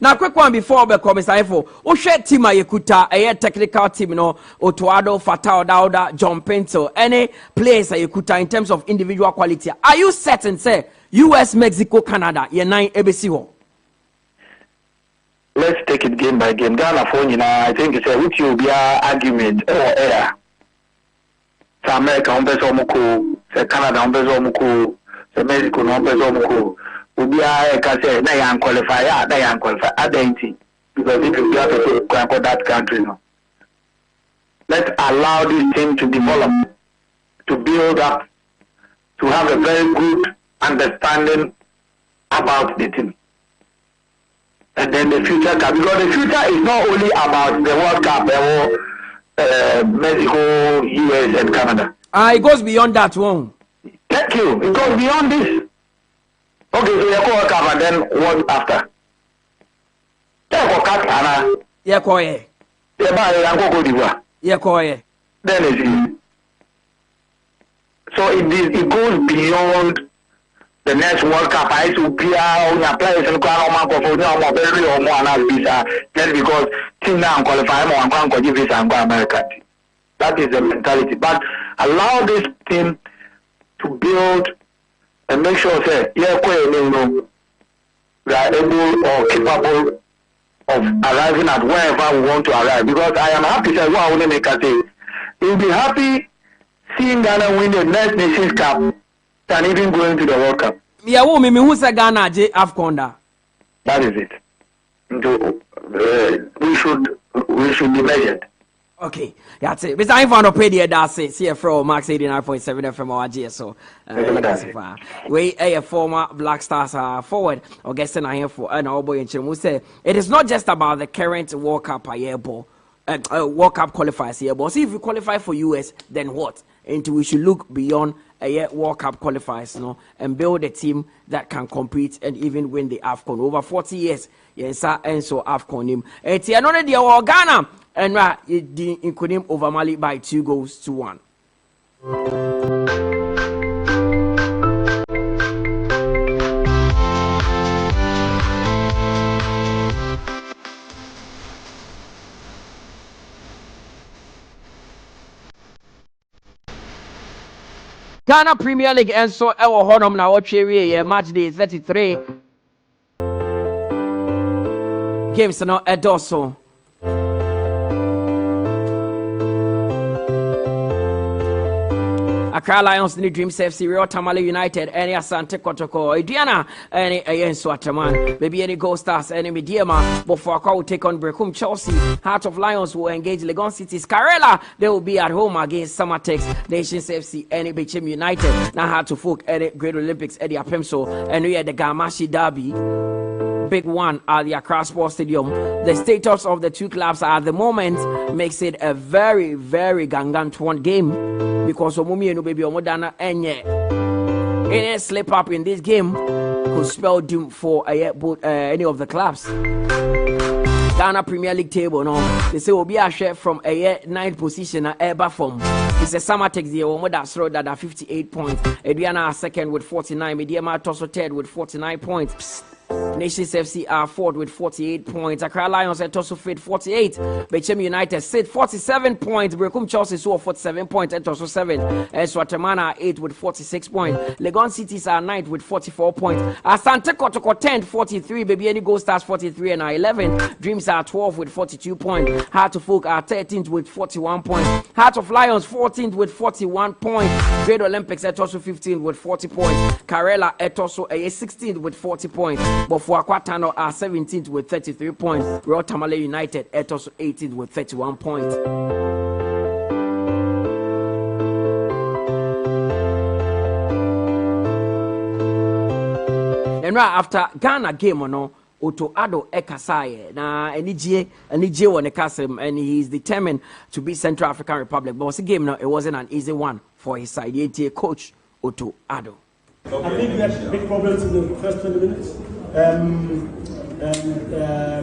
Now, quick one before we come, Mr. Ifo. Oshe team Yekuta, a technical team, Otuado, Fatao, Dauda, John Pinto, any players Yekuta in terms of individual quality. Are you certain, say, US, Mexico, Canada, ye 9 ABC? Let's take it game by game. Ghana phone, I think it's a which will be an argument or air. So America, Canada, Mexico, Ubi I can say they are qualified, identity. Because if you have to conquer that country now. Let's allow this team to develop, to build up, to have a very good understanding about the team. And then the future cup, because the future is not only about the World Cup or Mexico, US and Canada. It goes beyond that one. Thank you. It goes beyond this. Okay, so you go World Cup and then what after? Yeah, koye. Yeah, koye. Then it is. So it goes beyond the next World Cup. I to be on your players and just because team now qualify more and can't give visa and go America. That is the mentality. But allow this team to build and make sure that we are able or capable of arriving at wherever we want to arrive. Because I am happy that I want to make a say. You'll be happy seeing Ghana win the next Nations Cup than even going to the World Cup. Yeah, who's a Ghana J Afconda? That is it. We should be measured. Okay, that's it. Mr. Ivan Opedi, that's it. CFO Max 89.7 FM or GSO. We a former Black Stars forward or guessing I here for an old boy in Chimu say it is not just about the current World Cup World Cup qualifiers here, but see if you qualify for US, then what? And we should look beyond a World Cup qualifiers, and build a team that can compete and even win the AFCON. Over 40 years, yes, and so AFCON him. It's another day or Ghana, and it including over Mali by 2-1. Ghana Premier League and so our honor now match day 33 games now at Dosso. Accra Lions ni Dreams FC, Real Tamale United, any Asante Kotoko, Idiana, any Ayenso Ataman, maybe any Gold Stars, any Mediama, Bofaka will take on Brecum Chelsea, Heart of Lions will engage Legon City's Carella, they will be at home against Samatex, Nations FC, any Bechem United, now Heart to Folk, any Great Olympics, Eddie Apemso, and we had the Gamashi Derby. Big one at the Accra Sports Stadium. The status of the two clubs at the moment makes it a very, very gangantuan game because Omumi and Baby Omodana Enye any slip up in this game could spell doom for any of the clubs. Ghana Premier League table, they say will be a share from a 9th position at Eba form. It's a Samatex the Omoda Sro that are 58 points. Adriana second with 49. Mediama Tosso third with 49 points. Nations FC are fourth with 48 points. Accra Lions at Tosso Fit 48. Bechem United sit 47 points. Brecum Chelsea saw 47 points at Tosso 7. And Swatamana are 8 with 46 points. Legon Cities are 9th with 44 points. Asante Kotoko 10th 43. Baby Any Gold Stars 43 and are 11. Dreams are 12 with 42 points. Heart of Folk are 13th with 41 points. Heart of Lions 14th with 41 points. Great Olympics at Tosso 15th with 40 points. Carella at Tosso 16th with 40 points. But for Aquatano are 17th with 33 points. Royal Tamale United at also 18th with 31 points. and right after Ghana game no Otto Addo Ekasaye na NJ won the castle and he is determined to beat Central African Republic. But the game now it wasn't an easy one for his side. The coach Otto Addo. I think we had big problems in the first 20 minutes.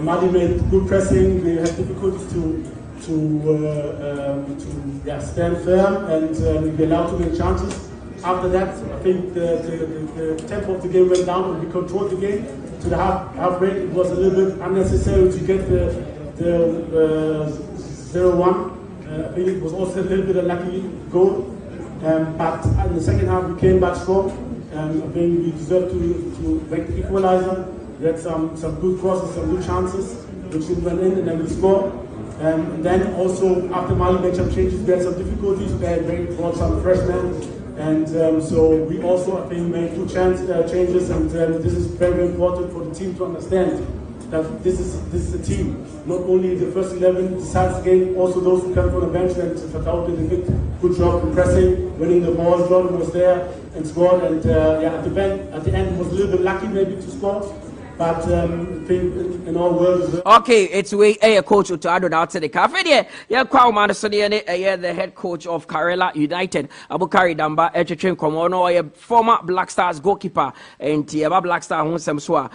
Mali made good pressing. We had difficulties to stand firm and be allowed too many chances. After that, I think the tempo of the game went down and we controlled the game to the half break. It was a little bit unnecessary to get the 0-1. I think it was also a little bit a lucky goal. But in the second half, we came back strong. I think we deserved to make the equalizer. We had some good crosses, some good chances, which went in, and then we scored. And then also, after Mali made some changes, we had some difficulties. They brought some freshmen. And so we also, I think, made two changes. And this is very important for the team to understand that this is a team. Not only the first 11 decides the game, also those who come from the bench. And Fatau did a good job in pressing, winning the ball. Jordan was there and scored. And at the end, was a little bit lucky maybe to score. But I think in all worlds. Okay, it's way coach to add out to the cafe. Yeah, Kwame the head coach of Karela United, Abukari Damba, Komono, former Black Stars goalkeeper, and Tiaba Black Star Hunsemswa,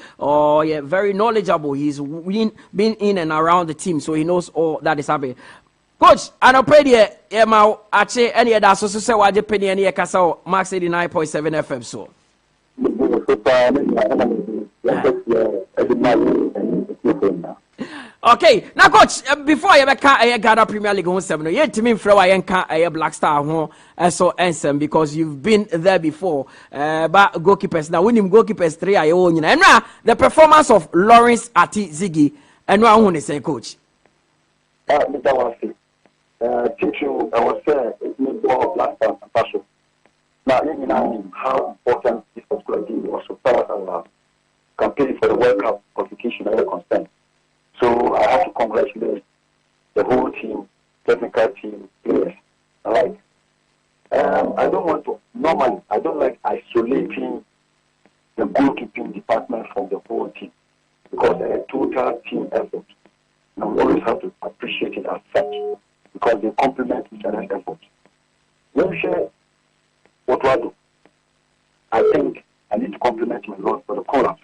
very knowledgeable. He's been in and around the team, so he knows all that is happening. Coach, I don't pay the Emma Ache, any other so say what you pay any Castle Max 89.7 FM so. Okay, now coach, before you can't Ghana Premier League on 7, you to me throw I can't Black Star home so answer because you've been there before. But goalkeepers now winning goalkeepers 3 I own and now the performance of Lawrence Ati Ziggy and now who is say coach. Teaching I was saying it's more Black Star and passion. Now you know how important this particular game was so far as our campaign for the World Cup qualification are concerned. So I have to congratulate the whole team, technical team, players alike. I don't like isolating the goalkeeping department from the whole team because a total team effort. And we always have to appreciate it as such because they complement each other's efforts. Let me share what I do. I think I need to compliment him a lot for the call-ups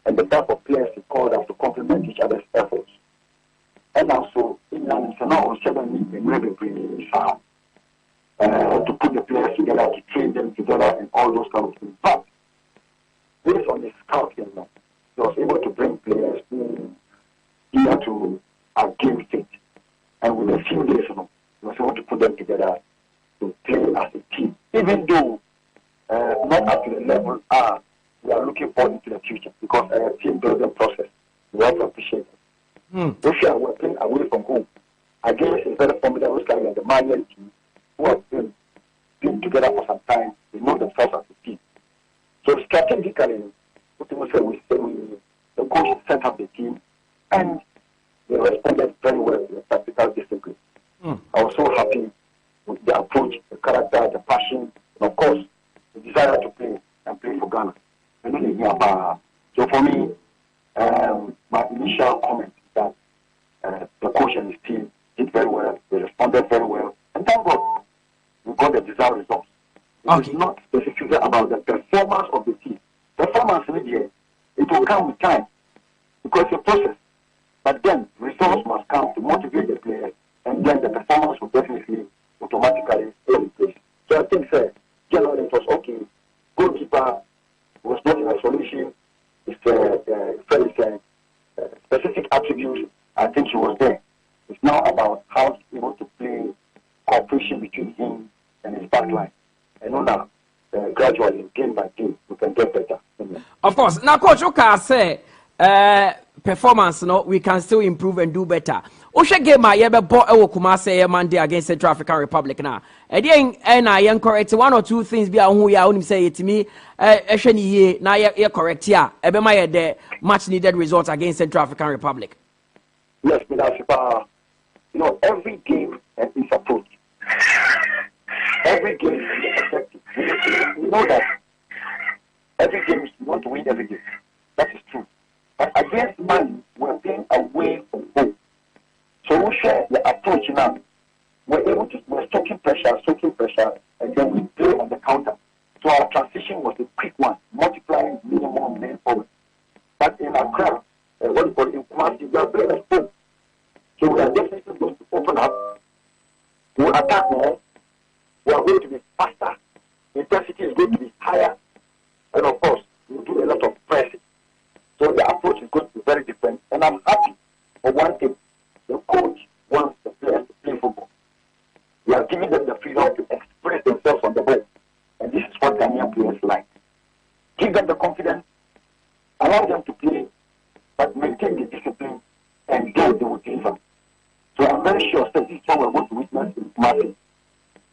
and the type of players he called us to complement each other's efforts. And also, in an internal to put the players together, to train them together, and all those kind of things. But based on his scouting, he was able to bring players who eager to game fit. And with a few days, he was able to put them together to play as a team, even though not up to the level we are looking forward into the future because a team building process. We have to appreciate it. Russia were playing away from home against a very formidable side like the Malian team who have been together for some time. They know themselves as a team. So strategically, the coach set up the team and they responded very well to the tactical discipline. I was so happy with the approach, the character, the passion, and of course, the desire to play and play for Ghana. So for me, my initial comment is that the coach and his team did very well, they responded very well, and thank God we got the desired results. It is not specifically about the performance of the team. Performance in the end, it will come with time because it's a process. But then results must come to motivate the players, and then the performance will definitely automatically stay in place. So I think, generally it was okay. Goalkeeper was not in isolation. It's specific attributes. I think he was there. It's now about how he's able to play cooperation between him and his backline. And now, gradually, game by game, we can get better. Of course. Now, Coach Oka say performance, we can still improve and do better. Osha game I ever bought a Kumase Monday against Central African Republic now. And I am correct. One or two things be who you only say it to me. Now you're correct here. Ebema the much needed results against Central African Republic. Yes, but every game has its approach. Every game is effective. We know that every game we want to win every game. That is true. But against Man, we're playing away from home. So we share the approach now. We're soaking pressure, and then we play on the counter. So our transition was a quick one, multiplying minimum men forward. But in our crowd, what we call in Kumasi, we are playing at home. So we are definitely going to open up. We will attack more. We are going to be faster. Intensity is going to be higher. And of course, we will do a lot of pressing. So the approach is going to be very different. And I'm happy for one thing. The coach wants the players to play football. We are giving them the freedom to express themselves on the ball. And this is what Ghanaian players like. Give them the confidence, allow them to play, but maintain the discipline, and then they will deliver. So I'm very sure that this is what we're going to witness in Kumasi.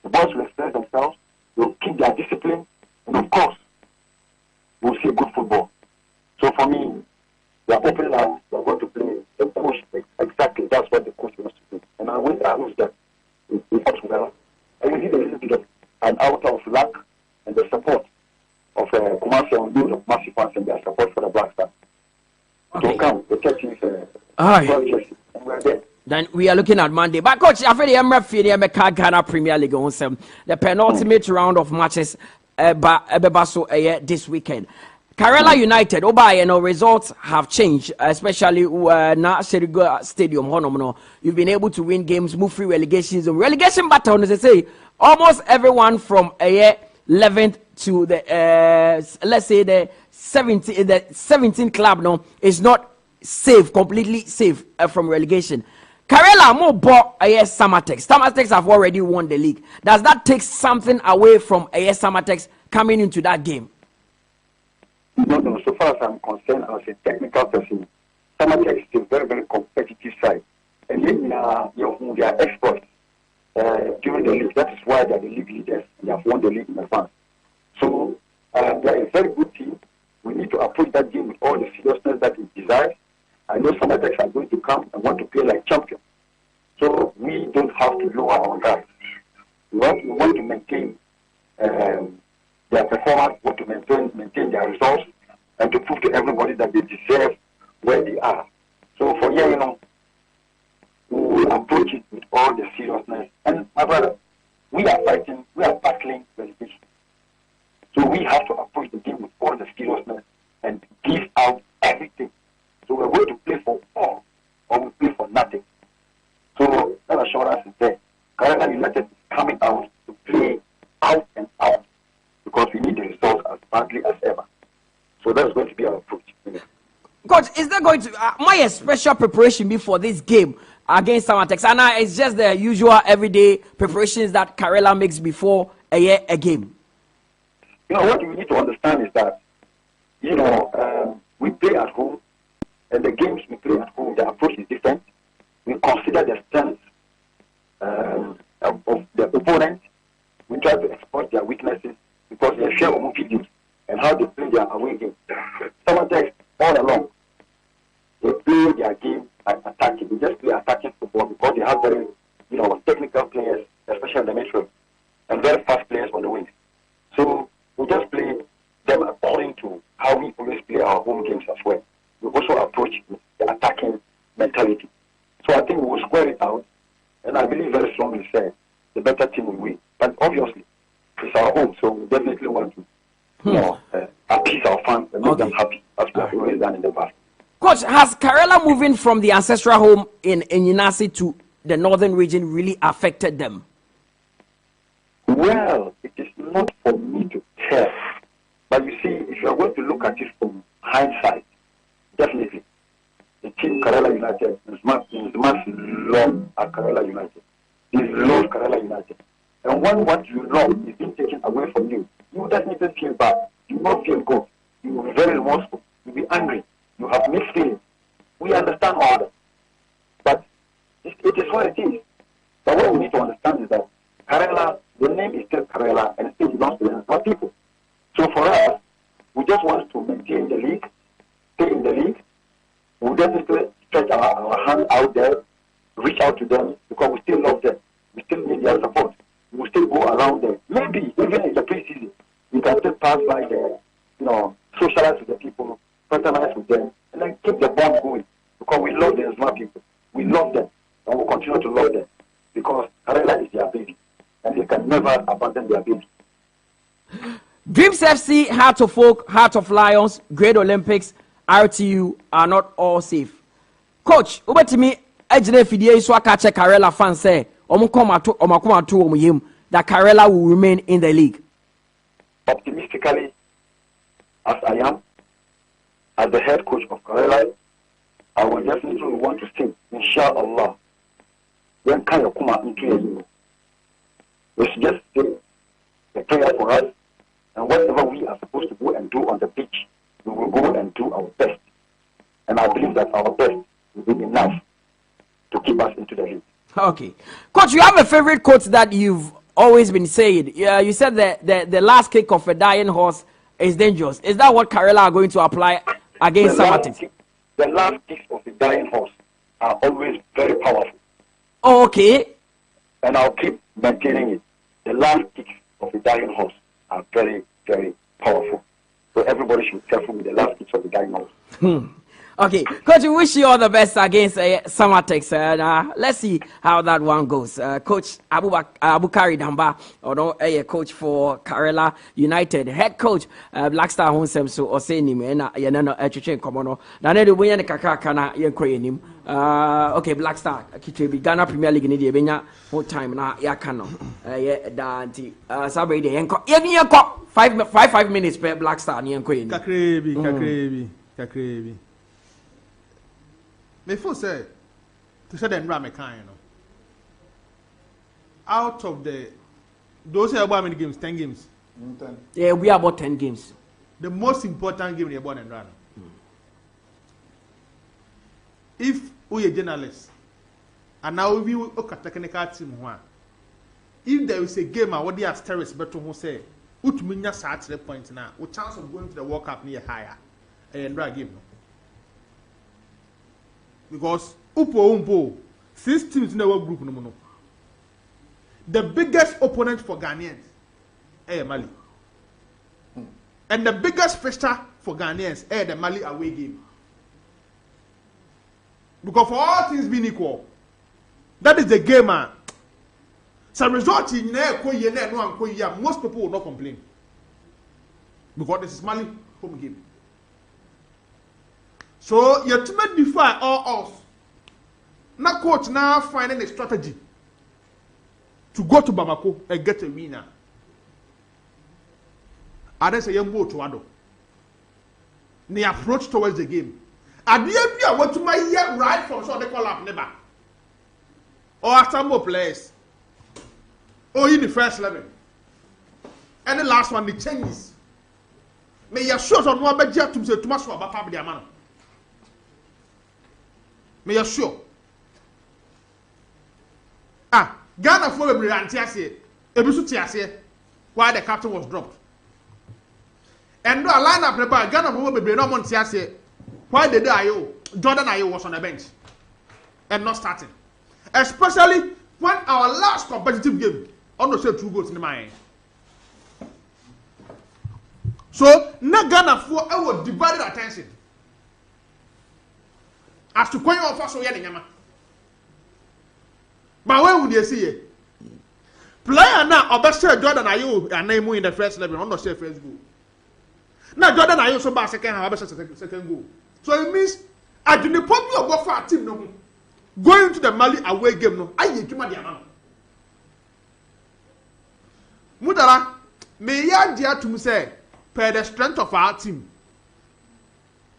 The boys will express themselves, they'll keep their discipline, and of course, we'll see good football. So for me, we are opening up, we're going to play the coach exactly. That's what the coach wants to do. And I wish that we fought well. And we need a little bit of an out of luck and the support of Kumasi and the Kumasi fans and their support for the Black Stars. Okay. To come, the church is and we're there. Then we are looking at Monday. But coach, I feel the Emirates Ghana Premier League on some the penultimate round of matches this weekend. Karela United, results have changed, especially na Serigo Stadium. You've been able to win games, move through relegation zone. Relegation battle, as they say, almost everyone from 11th to the let's say the 17th club now is not safe, completely safe from relegation. Karela more bought Samatex. Samatex have already won the league. Does that take something away from Samatex coming into that game? No. So far as I'm concerned, as a technical person, Samatex is a very, very competitive side. And then they are experts during the league. That is why they are the league leaders. They have won the league in advance. So they are a very good team. We need to approach that game with all the seriousness that it desires. I know Samatex are going to come and want to play like champions. So we don't have to lower our guard. We want to maintain their performance, want to maintain their results, and to prove to everybody that they deserve where they are. So for we will approach it with all the seriousness. And my brother, we are battling relegation. So we have to approach the game with all the seriousness and give out everything. So we're going to play for all, or we play for nothing. So that assurance is there. Karela United is coming out to play out and out because we need the results as badly as ever. So that's going to be our approach. Coach, is there going to my special preparation before this game against Samatex? And it's just the usual everyday preparations that Karela makes before a game. What we need to understand is that, we play at home, and the games we play at home, the approach is different. We consider the strengths of the opponent. We try to exploit their weaknesses because they share our videos and how they play their away game. Samatex, all along, they play their game at attacking. They just play attacking football because they have very, technical players, especially in the midfield, and very fast players on the wings. So we just play them according to how we always play our home games as well. We also approach with the attacking mentality. So I think we will square it out, and I believe very strongly say the better team will win. But obviously, it's our home, so we definitely want to appease our fans and make them happy, as we have always done in the past. Coach, has Karela moving from the ancestral home in Yinasi to the northern region really affected them? Well, it is not for me to tell. But you see, if you are going to look at it from hindsight, definitely, the team Karela United is much love at Karela United. They love Karela United. And when what you love is being taken away from you, you will definitely feel bad. You will not feel good. You will be very remorseful. You will be angry. You have mixed feelings. We understand all that. But it is what it is. But what we need to understand is that Karela, the name is still Karela, and it still belongs to the people. So for us, we just want to maintain the league, stay in the league. We'll definitely stretch our hand out there, reach out to them, because we still love them. We still need their support. We will still go around them. Maybe even in the preseason, we can still pass by the Dreams FC, Heart of Folk, Heart of Lions, Great Olympics, RTU are not all safe. Coach, over to me, Ejine Fidie so aka check Karela fans say, that Karela will remain in the league. Optimistically, as I am, as the head coach of Karela, I will definitely want to see, inshallah, when Kaya come out into you. We should just say the prayer for us, and whatever we are supposed to go and do on the pitch, we will go and do our best. And I believe that our best will be enough to keep us into the league. Okay. Coach, you have a favorite quote that you've always been saying. You said that the last kick of a dying horse is dangerous. Is that what Karela are going to apply against Samatex? The last kicks of a dying horse are always very powerful. Oh, okay. And I'll keep maintaining it. The last kicks of a dying horse are very, very powerful. So everybody should be careful with the last kicks of the dying horse. Okay, Coach, we wish you all the best against Samatex. Let's see how that one goes. Coach Abukari Damba, coach for Karela United, head coach Black Star Honsem so Osenim and Yanano Echichen Komono. Nanedi Wayne Kakakana Yankoyenim. Okay, Black Star, Kitchebi, Ghana Premier League in the Benya, full time na Yakano. Danti Sabre de Yanko. Yanko 5 minutes per Black Star Yankoyen. Kakrebi. Before say, to say them ram kind, out of those are about many games, 10 games. 10. Yeah, we are about 10 games. The most important game in the born and run. If we are journalists, and now we look at technical team one, if there is a game what the asterisk better who say, Utminya sat 3 points now, with chance of going to the World Cup near higher, and drag game. Because Upo 6 teams in the world group no. The biggest opponent for Ghanaians Mali. And the biggest fixture for Ghanaians the Mali away game. Because for all things being equal, that is the game. Some result in most people will not complain. Because this is Mali home game. So you have to make defy all us. Now coach now finding a strategy to go to Bamako and get a winner. I then say you go to Ado. The approach towards the game. At the end, I want to my year right from so they call up never. Or after more players. Or in the first 11. And the last one, the changes. May you show on one budget to say too much about the amount. May you sure. Ghana for a brilliant tiase, Ebisu tiase, why the captain was dropped. And no line up the bar, Ghana for a brilliant tiase, why the day Jordan Ayew was on the bench and not starting. Especially when our last competitive game almost had 2 goals in the mind. So, now Ghana for our divided attention. As to when you offer so yet, but when would you see it? Player now, Obester Jordan Ayew and name in the first 11, I'm not say first goal. Now Jordan Ayew so bad second goal. So it means I do the popular go for a team no going to the Mali away game no. I ain't too many amount. Mutala, may ya dear to me say per the strength of our team,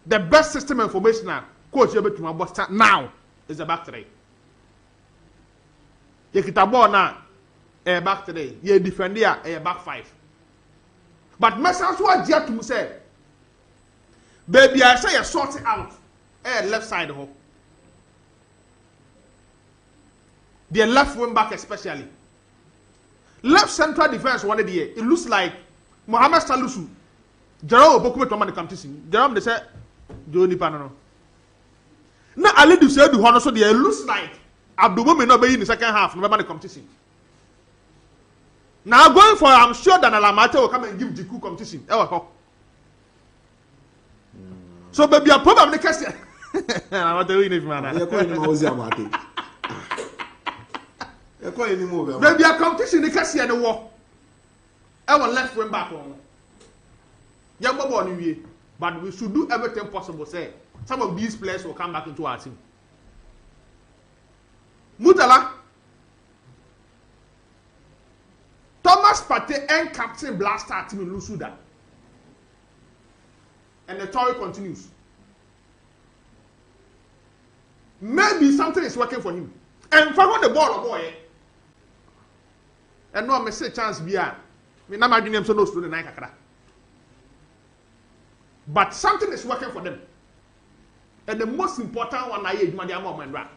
the best system information now. Coach, you're to my boss now is the back three. You get a ball now, a back three. You defend here, a back 5. But message what dear to me say, baby, I say you sort it out, left side home. The left wing back especially. Left central defense one day. It looks like Mohamed Salusu. Jerome Bokume to man the competition. Jerome they say, Johnny Panano. Now Ali do say do honor so it looks like Abdul may not be in the second half. Remember the competition. Now going for I'm sure that Alamate will come and give the coup competition. So baby, a problem the question. I'm not doing it, man. Baby, a competition the question the war. Our left wing back on. Young boy, but we should do everything possible. Say some of these players will come back into our team. Mutala, Thomas Partey and Captain Blaster team in Lusuda, and the story continues. Maybe something is working for him, and for the ball, boy, and no message chance be a. Me na ma so no student na kakra. But something is working for them. And the most important one I hear the amount of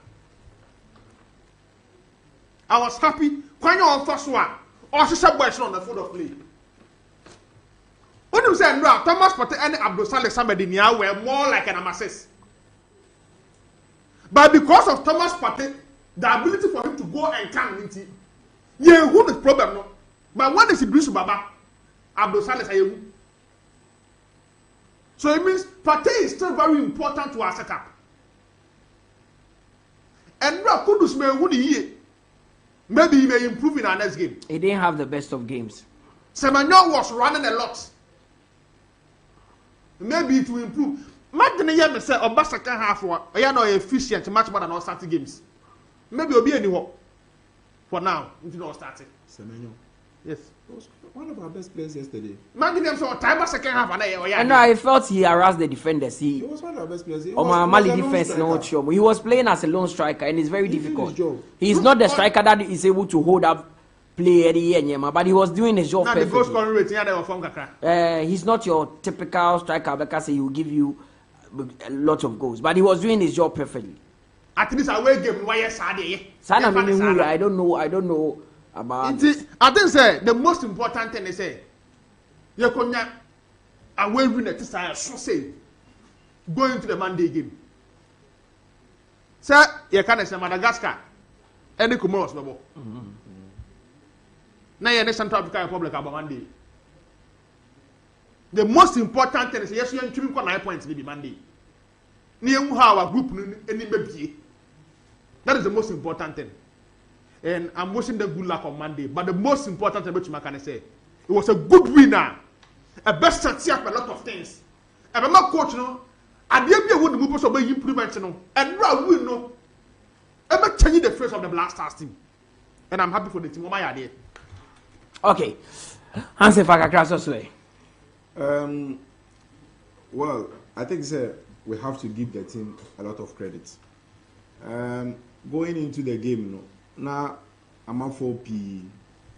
I was happy when you on first one or she said boys on the field of play. When you say no, Thomas Partey and Abdul Saleh somebody near were more like an assist. But because of Thomas Partey, the ability for him to go and come into yeah, who is problem no? But what is Idris Baba? Abdul Saleh Sayehu. So it means Partey is still very important to our setup. And Kudus maybe he may improve in our next game. He didn't have the best of games. Semenyo was running a lot. Maybe it will improve. Imagine a year say Oba second half or efficient much more than all starting games. Maybe it'll be anywhere. For now, until not starting. Semenyo. Yes. One of our best players yesterday. Imagine them so time second half and I felt he harassed the defenders. He was one of our best players. Mali defense not sure. He was playing as a lone striker and it's very difficult. He's not the striker that is able to hold up play any year, but he was doing his job perfectly. The goal scoring rate, he's not your typical striker because he will give you a lot of goals, but he was doing his job perfectly. At least away game why Saturday. I don't know about it. I think say the most important thing is say you konya away win at so say going to the Monday game. Sir, you can say Madagascar any Comoros babo. Now you're in Central African Republic about Monday. The most important thing is yes, you are 9 points maybe Monday. Near our group any maybe. That is the most important thing. And I'm wishing them good luck on Monday. But the most important thing which I can say, it was a good winner. A best chance up a lot of things. And my coach, no, I didn't be able to move some improvements, no, and now we know. I'm changing the face of the Black Stars team. And I'm happy for the team. My idea. Okay. Hansen Fakakras well, I think we have to give the team a lot of credit. Going into the game, now I'm a 4P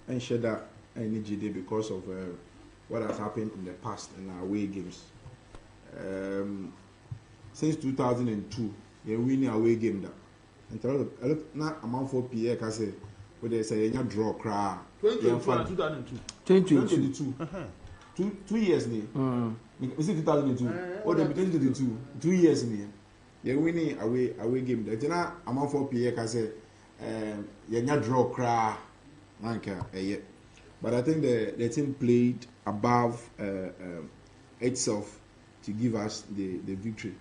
and share that energy day because of what has happened in the past in our away games. Since 2002, we winning away game that. And now I'm a 4P. I can say, but they say you draw cry. 2002. 2022. 2 years now. Is it 2002? Oh, they be 2022. 2 years now. You're winning away game. That now I'm on 4 PA. I say, you're not draw cry, but I think the team played above itself to give us the victory.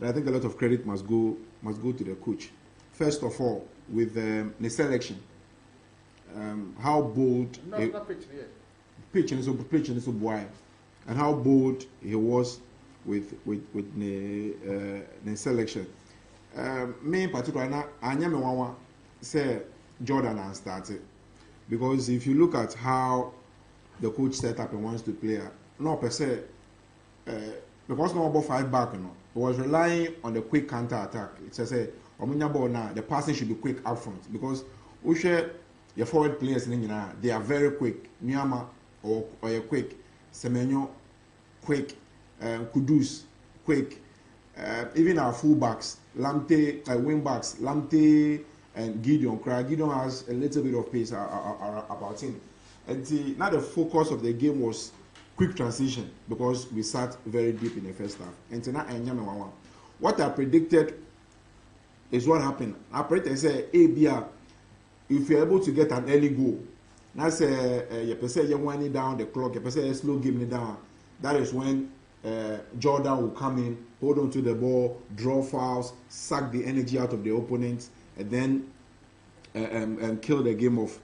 But I think a lot of credit must go to the coach. First of all, with the selection, how bold pitch and so boy, and how bold he was with the selection. Me in particular, I am say Jordan and started because if you look at how the coach set up and wants to play, no per se, because no about 5 back, it was relying on the quick counter attack. It says, now the passing should be quick up front because your forward players they are very quick. Nyama or quick, Semenyo quick, Kudus quick, even our fullbacks, Lamte, wing backs, Lamte and Gideon. Gideon has a little bit of pace about him. And now the focus of the game was quick transition because we sat very deep in the first half. And tonight, what I predicted is what happened. I predicted say, if you're able to get an early goal, now say you're winding down the clock, you slow game down. That is when Jordan will come in, hold on to the ball, draw fouls, suck the energy out of the opponent, and then kill the game off.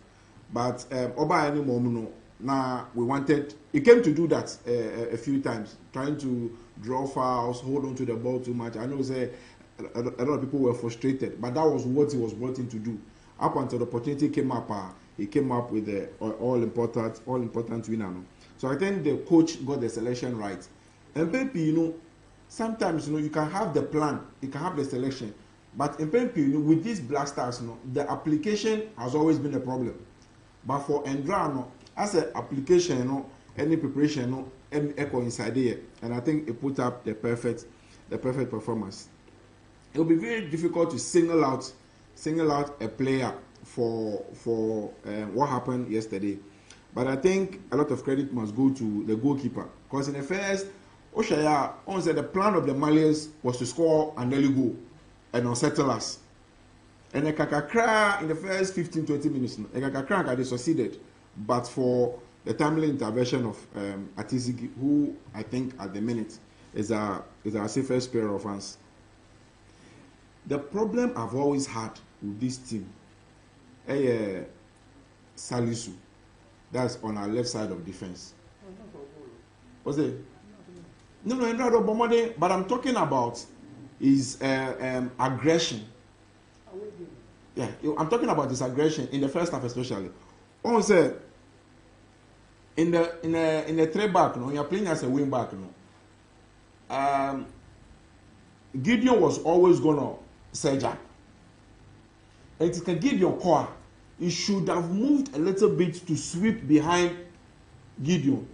But Oba any moment, Now we wanted. He came to do that a few times, trying to draw fouls, hold on to the ball too much. I know say a lot of people were frustrated, but that was what he was brought in to do. Up until the opportunity came up, he came up with the all important winner. No? So I think the coach got the selection right. And maybe sometimes you can have the plan, you can have the selection, but in maybe with these Black Stars, the application has always been a problem. But for Endra, as an application, any preparation, echo inside there, and I think it put up the perfect performance. It will be very difficult to single out a player for what happened yesterday, but I think a lot of credit must go to the goalkeeper, because in the first, Oshaya said the plan of the Malians was to score an early goal and unsettle us. And Ekakakra in the first 15-20 minutes, Ekakakra had succeeded, but for the timely intervention of Atizigi, who I think at the minute is our safest pair of hands. The problem I've always had with this team, Salisu, that's on our left side of defense. What's it? No, but I'm talking about his aggression. Yeah, I'm talking about his aggression in the first half especially. On said in the three back, you're playing as a wing back, Gideon was always gonna surge up. And it can give your core. He should have moved a little bit to sweep behind Gideon.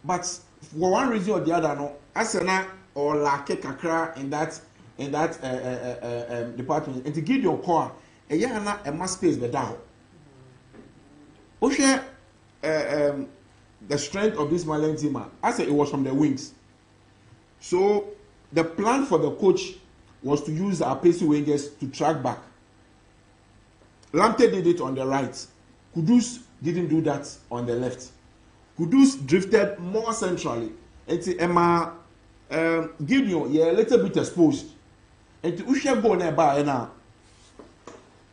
But for one reason or the other, Asena or Lake Kakra in that department, and to give your core a mass space be down. Oshe the strength of this Malian team, I said it was from the wings. So the plan for the coach was to use our pacey wingers to track back. Lamte did it on the right. Kudus didn't do that on the left. Kudus drifted more centrally. And Emma Gideon, a little bit exposed. And Usha go nearby now.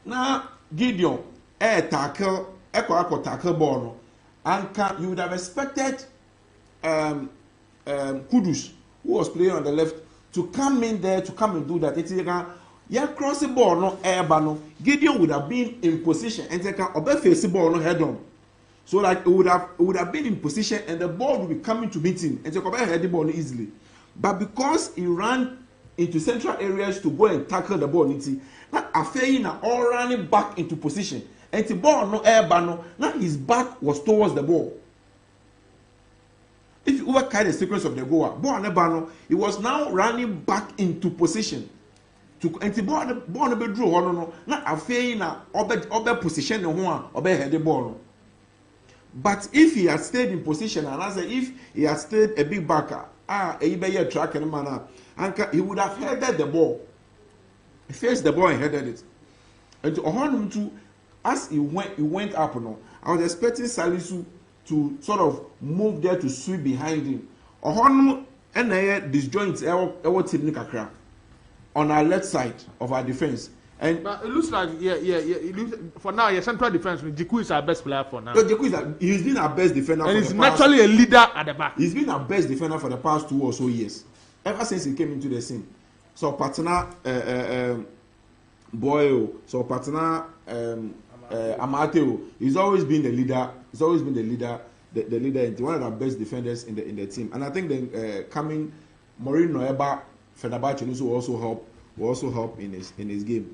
Now Gideon, tackle ball. And you would have expected Kudus, who was playing on the left, to come in there to come and do that. It's crossing ball no air no. Gideon would have been in position and take a face ball no head on. So that it would have been in position and the ball would be coming to meet him and take a head the ball easily. But because he ran into central areas to go and tackle the ball, now Afeina all running back into position. And the ball no air no, now his back was towards the ball. If you look at the sequence of the goal, ball he was now running back into position. And the ball no be draw no, now Afeina obe position no one obe head the ball. But if he had stayed in position, and I say if he had stayed a big backer, a track and man, he would have headed the ball. He faced the ball and headed it. And to as he went up, I was expecting Salisu to sort of move there to sweep behind him. And disjoint our team Kakra on our left side of our defense. But it looks like it looks, for now your central defense Jiku is our best player for now. No, Jiku he's been our best defender, and he's naturally a leader at the back. He's been our best defender for the past 2 or so years, ever since he came into the scene. So partner Boyo, so partner Amateo, he's always been the leader. He's always been the leader, and one of the best defenders in the team. And I think then coming Maureen Noeba Fenerbahce will also help in his game.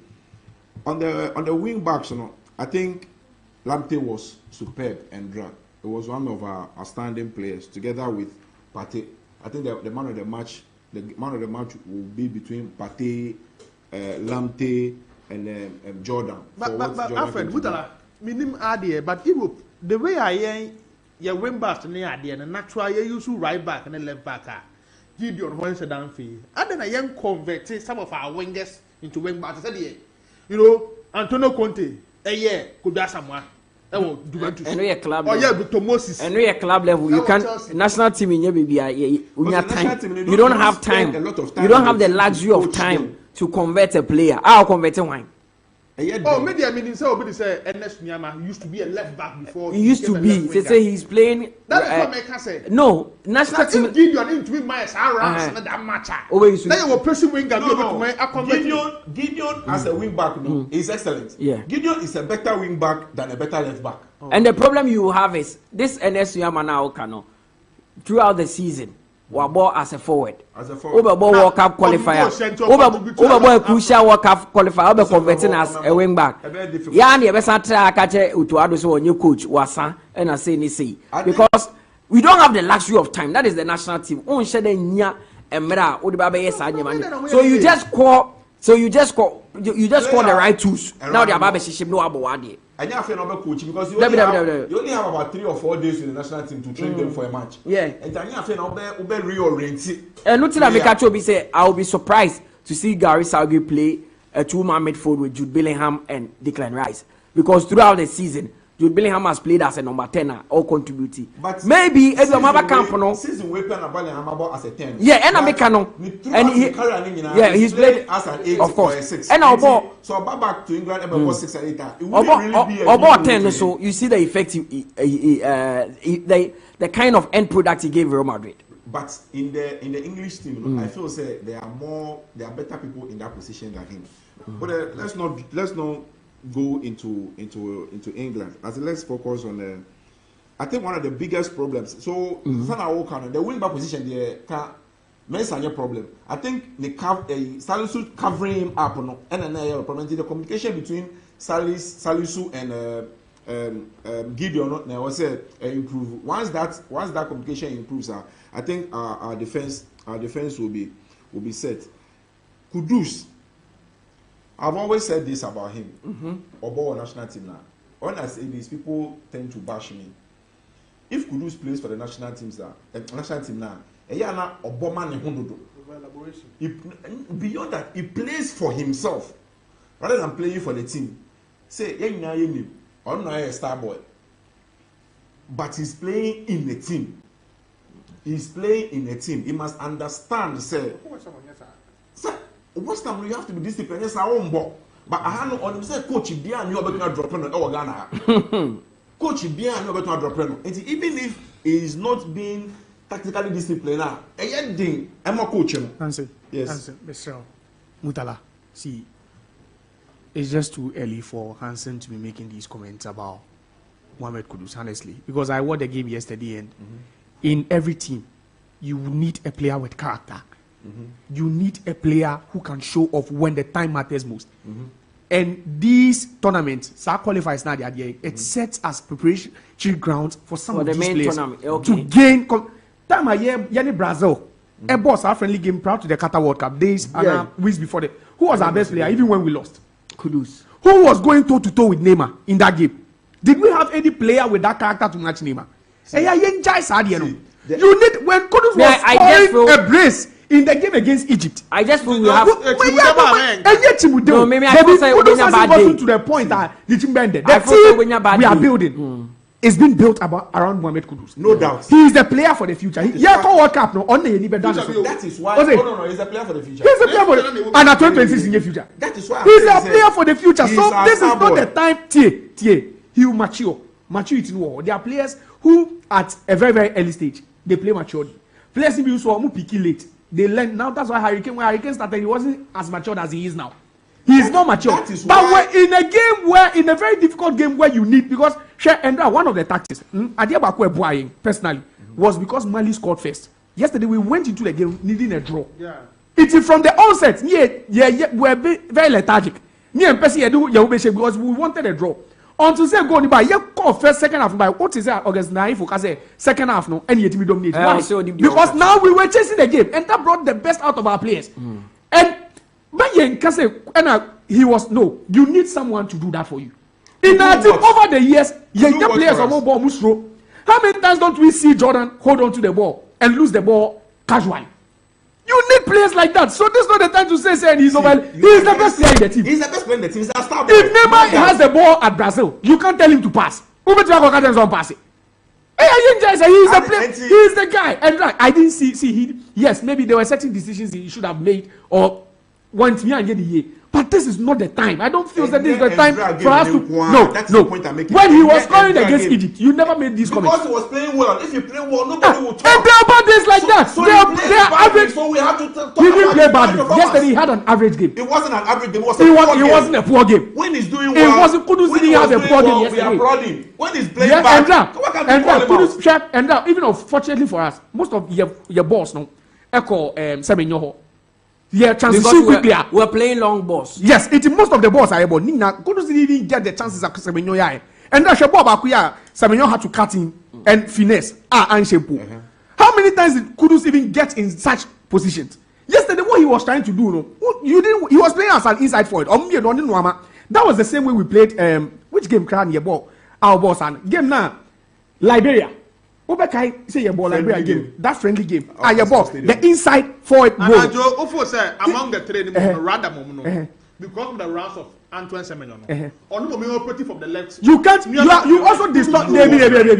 On the wing backs, I think Lamte was superb and dry. It was one of our outstanding players together with Pate. I think the man of the match will be between Pate, Lamte, and Jordan. But Alfred, Mutala, minim idea. But the way I am, your wing backs near idea, and naturally you use right back and left back. Gideon wants a down fee. And then I am converted some of our wingers into wing backs. I said, Antonio Conte, a year could be someone. And we a club. Oh yeah, with Moses. And we a club level. You can national team in your baby. You don't have time. You don't have the luxury of time to convert a player. I'll convert a wine. maybe I mean, say Ernest Nyama used to be a left back before. He used to be. They say he's playing. That is what I can say. No, national team. Gideon into be my around that match. Then you were pressing winger. Gideon as a wing back, is excellent. Yeah. Gideon is a better wing back than a better left back. And the problem you have is this Ernest Nyama now cannot throughout the season. Wabo as a forward. Over World Cup qualifier. Over crucial World Cup qualifier. Over converting as a wing back. Yani ebesa try catch utuado so new coach wasa and I say ni say because we don't have the luxury of time. That is the national team. On shede nya emra odibabe yes anyama. So you just call the right tools. Now the ababe shishim no abowade. And you have another coach because you only have about 3 or 4 days in the national team to train them for a match. Yeah. And then you have to reorient. And nothing that make a say I'll be surprised to see Gary Southgate play a 2-man midfield with Jude Bellingham and Declan Rice because throughout the season Jude Bellingham has played as a number 10 or contributing. But maybe if you have a camp no season we play Bellingham about as a 10. Yeah, and I make and he's played as an 8 of course. Or a 6. And about so back to England about 6 and 8. It would really be about 10 so you see the effect the kind of end product he gave Real Madrid. But in the English team, I feel say there are better people in that position than him. But let's not go into England. Let's focus on I think one of the biggest problems. So the wing back position there can problem. I think the Salisu covering him up and another problem. The communication between Salisu and Gideon now was improve. Once that communication improves, I think our defense will be set. Kudus. I've always said this about him. About national team now. When I say this, people tend to bash me. If Kudus plays for the national team now, beyond that, he plays for himself rather than playing for the team. Say, I'm not a star boy, but he's playing in the team. He's playing in a team. He must understand. Say, what's time you have to be disciplined? Yes, I won't ball. But I have no on say coach Bian you better not drop on our Ghana. Coach Bian you better not drop on. Even if he is not being tactically disciplined, I'm a coach him. Answer. Yes. Answer. Mr. Mutala. See, it's just too early for Hansen to be making these comments about Mohamed Kudus, honestly. Because I watched the game yesterday and in every team, you need a player with character. You need a player who can show off when the time matters most. And these tournaments, qualifiers now, it sets as preparation grounds for some of the these main players to gain. Time a year, Yanni Brazil, a boss, our friendly game proud to the Qatar World Cup days and weeks before that. Who was our best player, even when we lost? Kudus. Who was going toe to toe with Neymar in that game? Did we have any player with that character to match Neymar? You need when Kudus was scoring a brace in the game against Egypt. I just feel we have. No, maybe I feel say we have bad day. To the point that the team bended. The team we are building is being built around Mohamed Kudus. No doubt. He is the player for the future. World Cup no. That is why. No. He's a player for the future. He's a player for the and at 2026 in the future. That is why. He's a player for the future. So this is not the time. He will mature. Maturity no. There are players who at a very very early stage they play maturely. Players who so picky late. They learn now. That's why when Hurricane started, he wasn't as matured as he is now. He is not mature. But in a very difficult game where you need, because one of the tactics, personally, was because Mali scored first. Yesterday we went into the game needing a draw. Yeah. It is from the onset. We're very lethargic. Because we wanted a draw. Until say go by call first second half by what is that August 9 for second half no and yet we dominate. Because now we were chasing the game and that brought the best out of our players. And he was you need someone to do that for you. In our team over the years, players are more ball musro. How many times don't we see Jordan hold on to the ball and lose the ball casually? You need players like that. So this is not the time to say he's over. He's the best player in the team. He's the best player in the team. He's a star. If Neymar has the ball at Brazil, you can't tell him to pass. He's a player. He's the guy. And I didn't see he. Yes, maybe there were certain decisions he should have made, or want me and get the year. But this is not the time. I don't feel that this is the time for us to. No. When he was scoring against Egypt, you never made these comments. Because he was playing well. If you play well, nobody will talk. And they're about this like that. So they are average. So we have to talk he didn't play badly. Yesterday he had an average game. It wasn't an average game. It wasn't a poor game. When he's doing well, it wasn't. Kudus didn't have a poor game yesterday. We are applauding. When he's playing bad, and even unfortunately for us, most of your boss no, echo Semenyo. Yeah, transition quickly. We're playing long balls. Yes, most of the balls are able. Nina Kudus didn't get the chances at Semenyo. And that's Shabo Bakuya. Semenyo had to cut in and finesse. And Shepu. How many times did Kudus even get in such positions? Yesterday, what he was trying to do, he was playing as an inside forward. That was the same way we played. Which game can your ball? Our boss and game now. Liberia. Obekai say your ball Liberia game. That friendly game. Your ball. The inside forward goal. And Joe Ofo said among the three, rather because of the runs of Antoine Semenyo. On operative from the left. You can't. You also distort. Baby.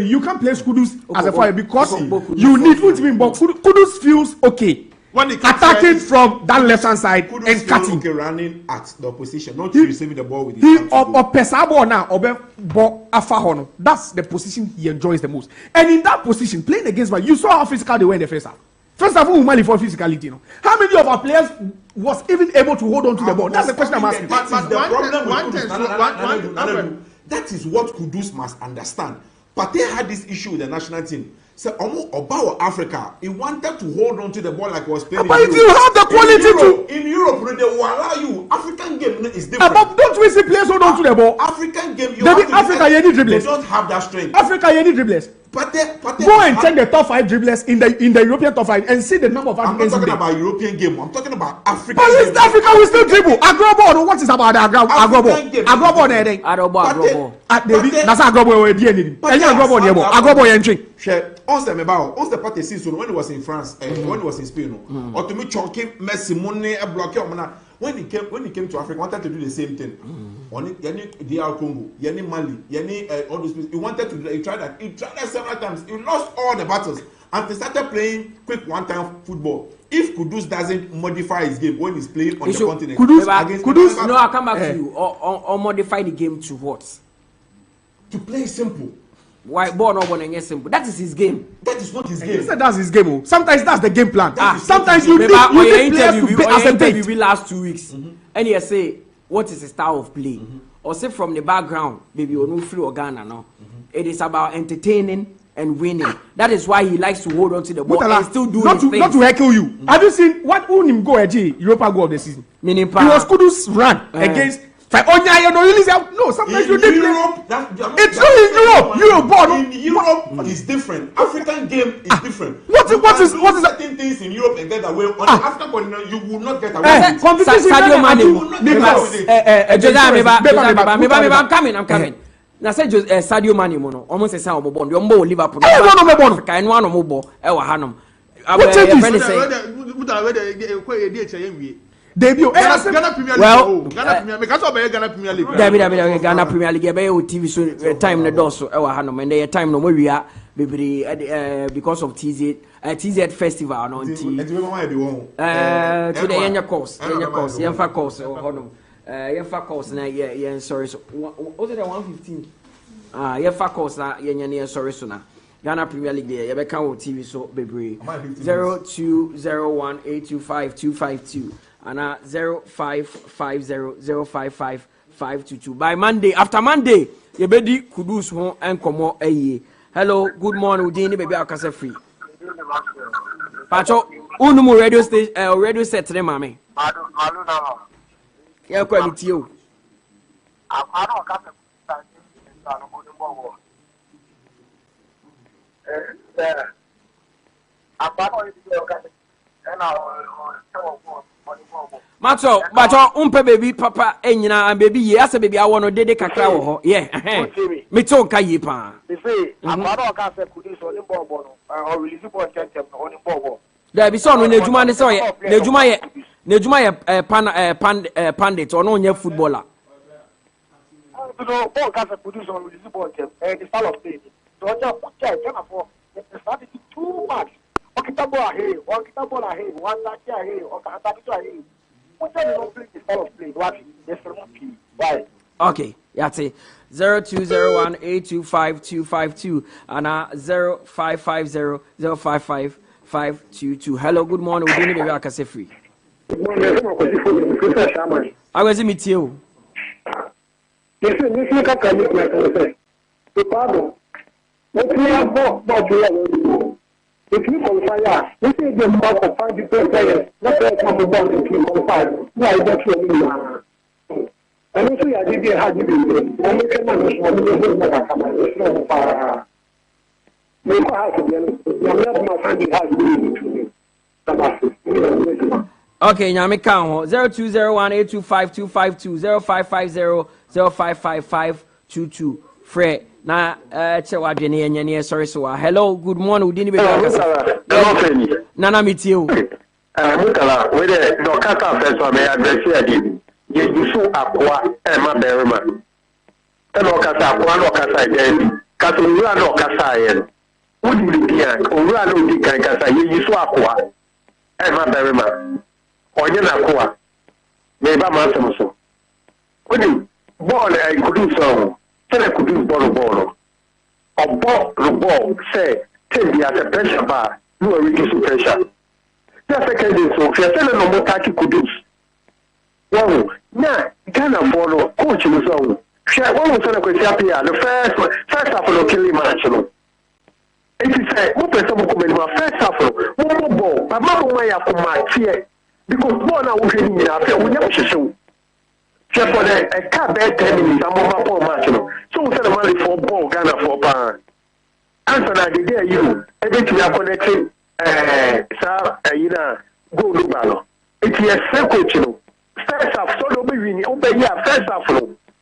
You can't play Kudus as a forward because you need Kudus feels okay. When attacking from that left hand side and cutting. Okay, running at the opposition, not receiving the ball with his hands. That's the position he enjoys the most. And in that position, playing against you saw how physical they were in the first half. First half, we Mali for physicality. How many of our players was even able to hold on to the ball? That's the question I'm asking. But the problem with that is what Kudus must understand. But they had this issue with the national team. So about Africa, he wanted to hold on to the ball like he was playing. But if you have the quality in Europe, they will allow you. African game is different. But don't we see players hold on to the ball? African game, Africa, you need dribblers. They don't have that strength. Africa, you need dribblers. But go and check the top 5 dribblers in the European top 5 and see the number of Africans. I'm not talking about European game. I'm talking about African. But East Africa will still dribble. Agrobo, what is about the Agrobo? Agrobo, that's Agrobo. Agrobo, once the party season when he was in France, when he was in Spain, or to me, Chonky, Messi, Money, a block. When he came to Africa, he wanted to do the same thing. DR Congo, Mali, all those people. He wanted to do that. He tried that several times. He lost all the battles and he started playing quick one-time football. If Kudus doesn't modify his game when he's playing on the continent, Kudus, no, I'll come back to you. Or modify the game to what? To play simple. Why ball not one and simple? That is his game. That is not his game. He said that's his game. Sometimes that's the game plan. Sometimes you need players to accentuate. We last 2 weeks, and you say what is his style of play, or say from the background, maybe you know free or Ghana. No, it is about entertaining and winning. That is why he likes to hold on to the ball and still do his things. Not to heckle you. Have you seen what Unim go at Europa goal of the season? Meaning, he was Kudus run against. No, sometimes you did Europe. It's not in Europe. In Europe is different. African game is different. What is certain things in Europe and get away on the African continent you will not get away with it. Sadio Mane. I'm coming. Na say Sadio Mane mo no almost say omo the ombo Liverpool. Africa eno ano mo bo e wa hanom. Debut. Ghana Premier League. Ghana Premier League. Ghana Premier League. Be o TV so time na do so e wa hanom and the time no mo wia because of TZ festival no nti. To the Yenya course. Yenfa course honom. Yenfa course na yen sorry so. Was it 115? Yenfa course na yenya sorry so na. Ghana Premier League there. You can TV so bebre 0201825252 and 0550055522. By Monday, after Monday, you be Kudus home and come eye. Hello, good morning, Udini baby akase free. Pacho, unumu radio station radio set ne mame. Yeah, quality you. Macho, umpe baby papa enyina and baby ye asa baby awono dede kakra wo ho. Yeah, me to nka ye pa. Me say, amado ka se Kudus on the ball no, or release ball chentem on the ball. Da bi so no nejuma ne so ye, nejuma ye pandit or no nya footballer. No ball ka se Kudus on release ball chentem and the style of play. So just put Ghana for the strategy too much. Okita ball ahead, one touch ahead, one touch ahead, or Kata ahead. Okay, yate 0201825252 and 0550055522. Hello, good morning. We didn't be able free. Good morning. I was in meet you. Yes, you can come with my pardon. What we have bought you. If you qualify, this is the mark of 5 different players. Not come about if you qualify. Why don't you? And also, I did have you been. Only can I come okay, now me count 0201825252 0550055522. Fred, na chewa dwene enye sorry so. Hello, good morning. We didn't be Nana meet you. Mutala, we the kata first one may address you. You so akwa ma berma. No kata akwa no kasa again. Kata ura no kasa yen. Udi dia, ura no di kan kasa you so akwa ma berma. Onye na akwa. Me ba ma so. Udi ball I could do so. Tell I could do ball. A ball say tell me as a pressure bar, no reduce pressure. The second is so if you're no more taki could do. Wow, now Ghana follow coach was on. Share one was on a question the first half of the killing match. It is a what person come first half of one ball, but Maya come match here because one I was in after we never show. Just for a car bad 10 minutes, I'm over for match. So we send the money for ball Ghana for pound. Answer that the day you everything are connecting go Lubano. It is a coach. First half, so don't be winning. Over here, first half,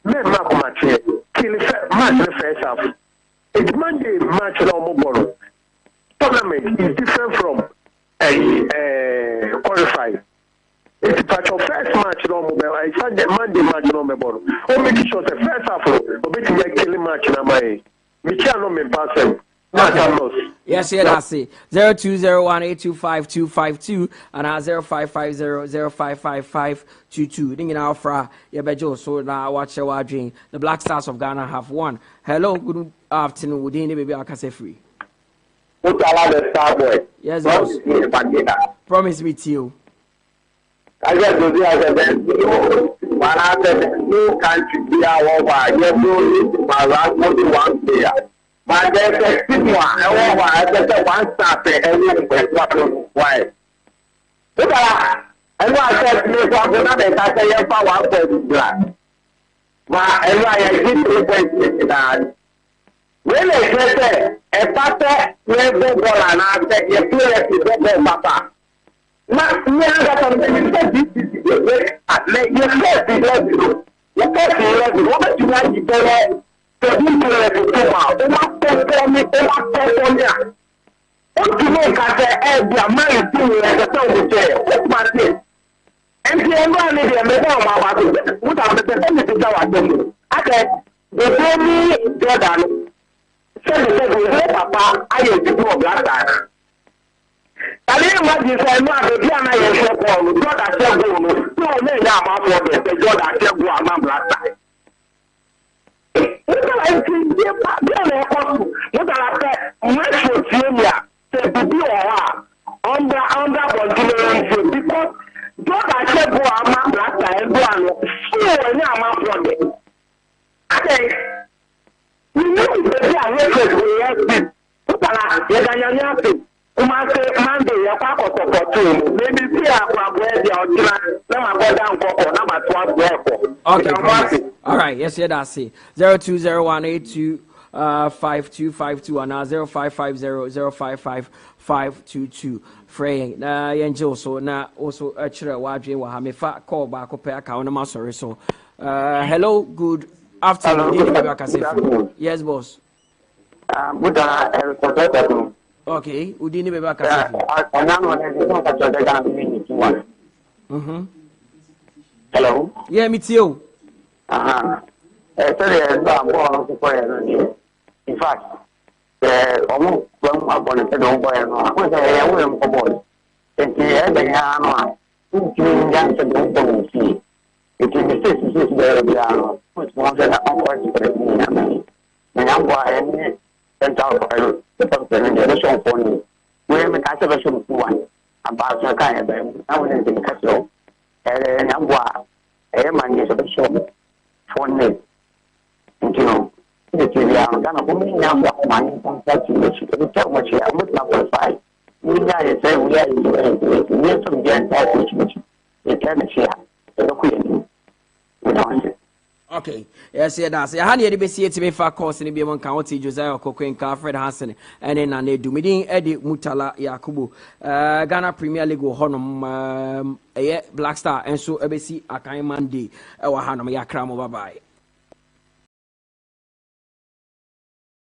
men mark match here. Kill match the first half. It's Monday match no more. Tournament is different from a qualifier. It's part of first match no more. It's Monday match no more. Oh, make sure the first half, or make me killing match na my. Me can't no me pass them. Yes, that's it. 0201825252 and 0550055522. Ding in Alfra, Yabejo, so now watch your dream. The Black Stars of Ghana have won. Hello, good afternoon. Would you baby Akase free? The star boy. Yes, boss. Promise me to you. I just do the other than one after new country be our wife. You're doing my last one player. But there's a stigma, I just one staff and why. I want to say, I say, one black. But I get 3.6 that. When I say, a papa, where go ball and I say, you play to go papa. Now, me and that something you said, this is the way I let you say, you what you like to go. So this is the one perform it, to make us the man to the song chair. What's my thing? And the man is a madam without the percentage of our thing. Okay, the baby Jordan said the papa, I am the poor black guy. I didn't want to say, no, the piano is so poor, Jordan said, no, no, the Jordan said, go on, black guy. Okay, all right, yes, that's it. 0201825252 and 0550055522. Frey, Angel, so now also actually watching what I fat call back up a count. Sorry, so hello, good afternoon. Yes, boss. Okay, Udini Beba Hello? Yeah, me too. In fact, almost one upon a boy, and I was a boy. And he had a Ntumi nyansa de wobɔ wo fie. Nti mistakes nso si bɛyɛ biara no, wotumi sɛ na ɔnkɔ sipɛrɛ bi nyame. Na nyamboa ɛne central department deɛ ɛbɛhyɛ ɔnkɔ no. Wei meka sɛ bɛhyɛ wo kuwa. Abaasa ka yɛ bɛn mu. Na wo ne ntumi ka kyerɛ wo. Nyamboa ɛyɛ ma ne sɛ bɛhyɛ wo phone name. Nti no, nti biara Ghana ko mi nyamboa ko ma ne nsa ti ne chi. Ebi tɛ mo chi a mo tena qualify. We got it, say we are in some get that which you can't share. Okay, yes, that's it. Honey, the BC to me for course in the Biamon County, Josiah Coquin, Fred Hansen, and then I do meeting Eddie Mutala Yakubu, Ghana Premier League Honum, Black Star, and so ABC Akai Monday, our Hanum Yakram, bye bye.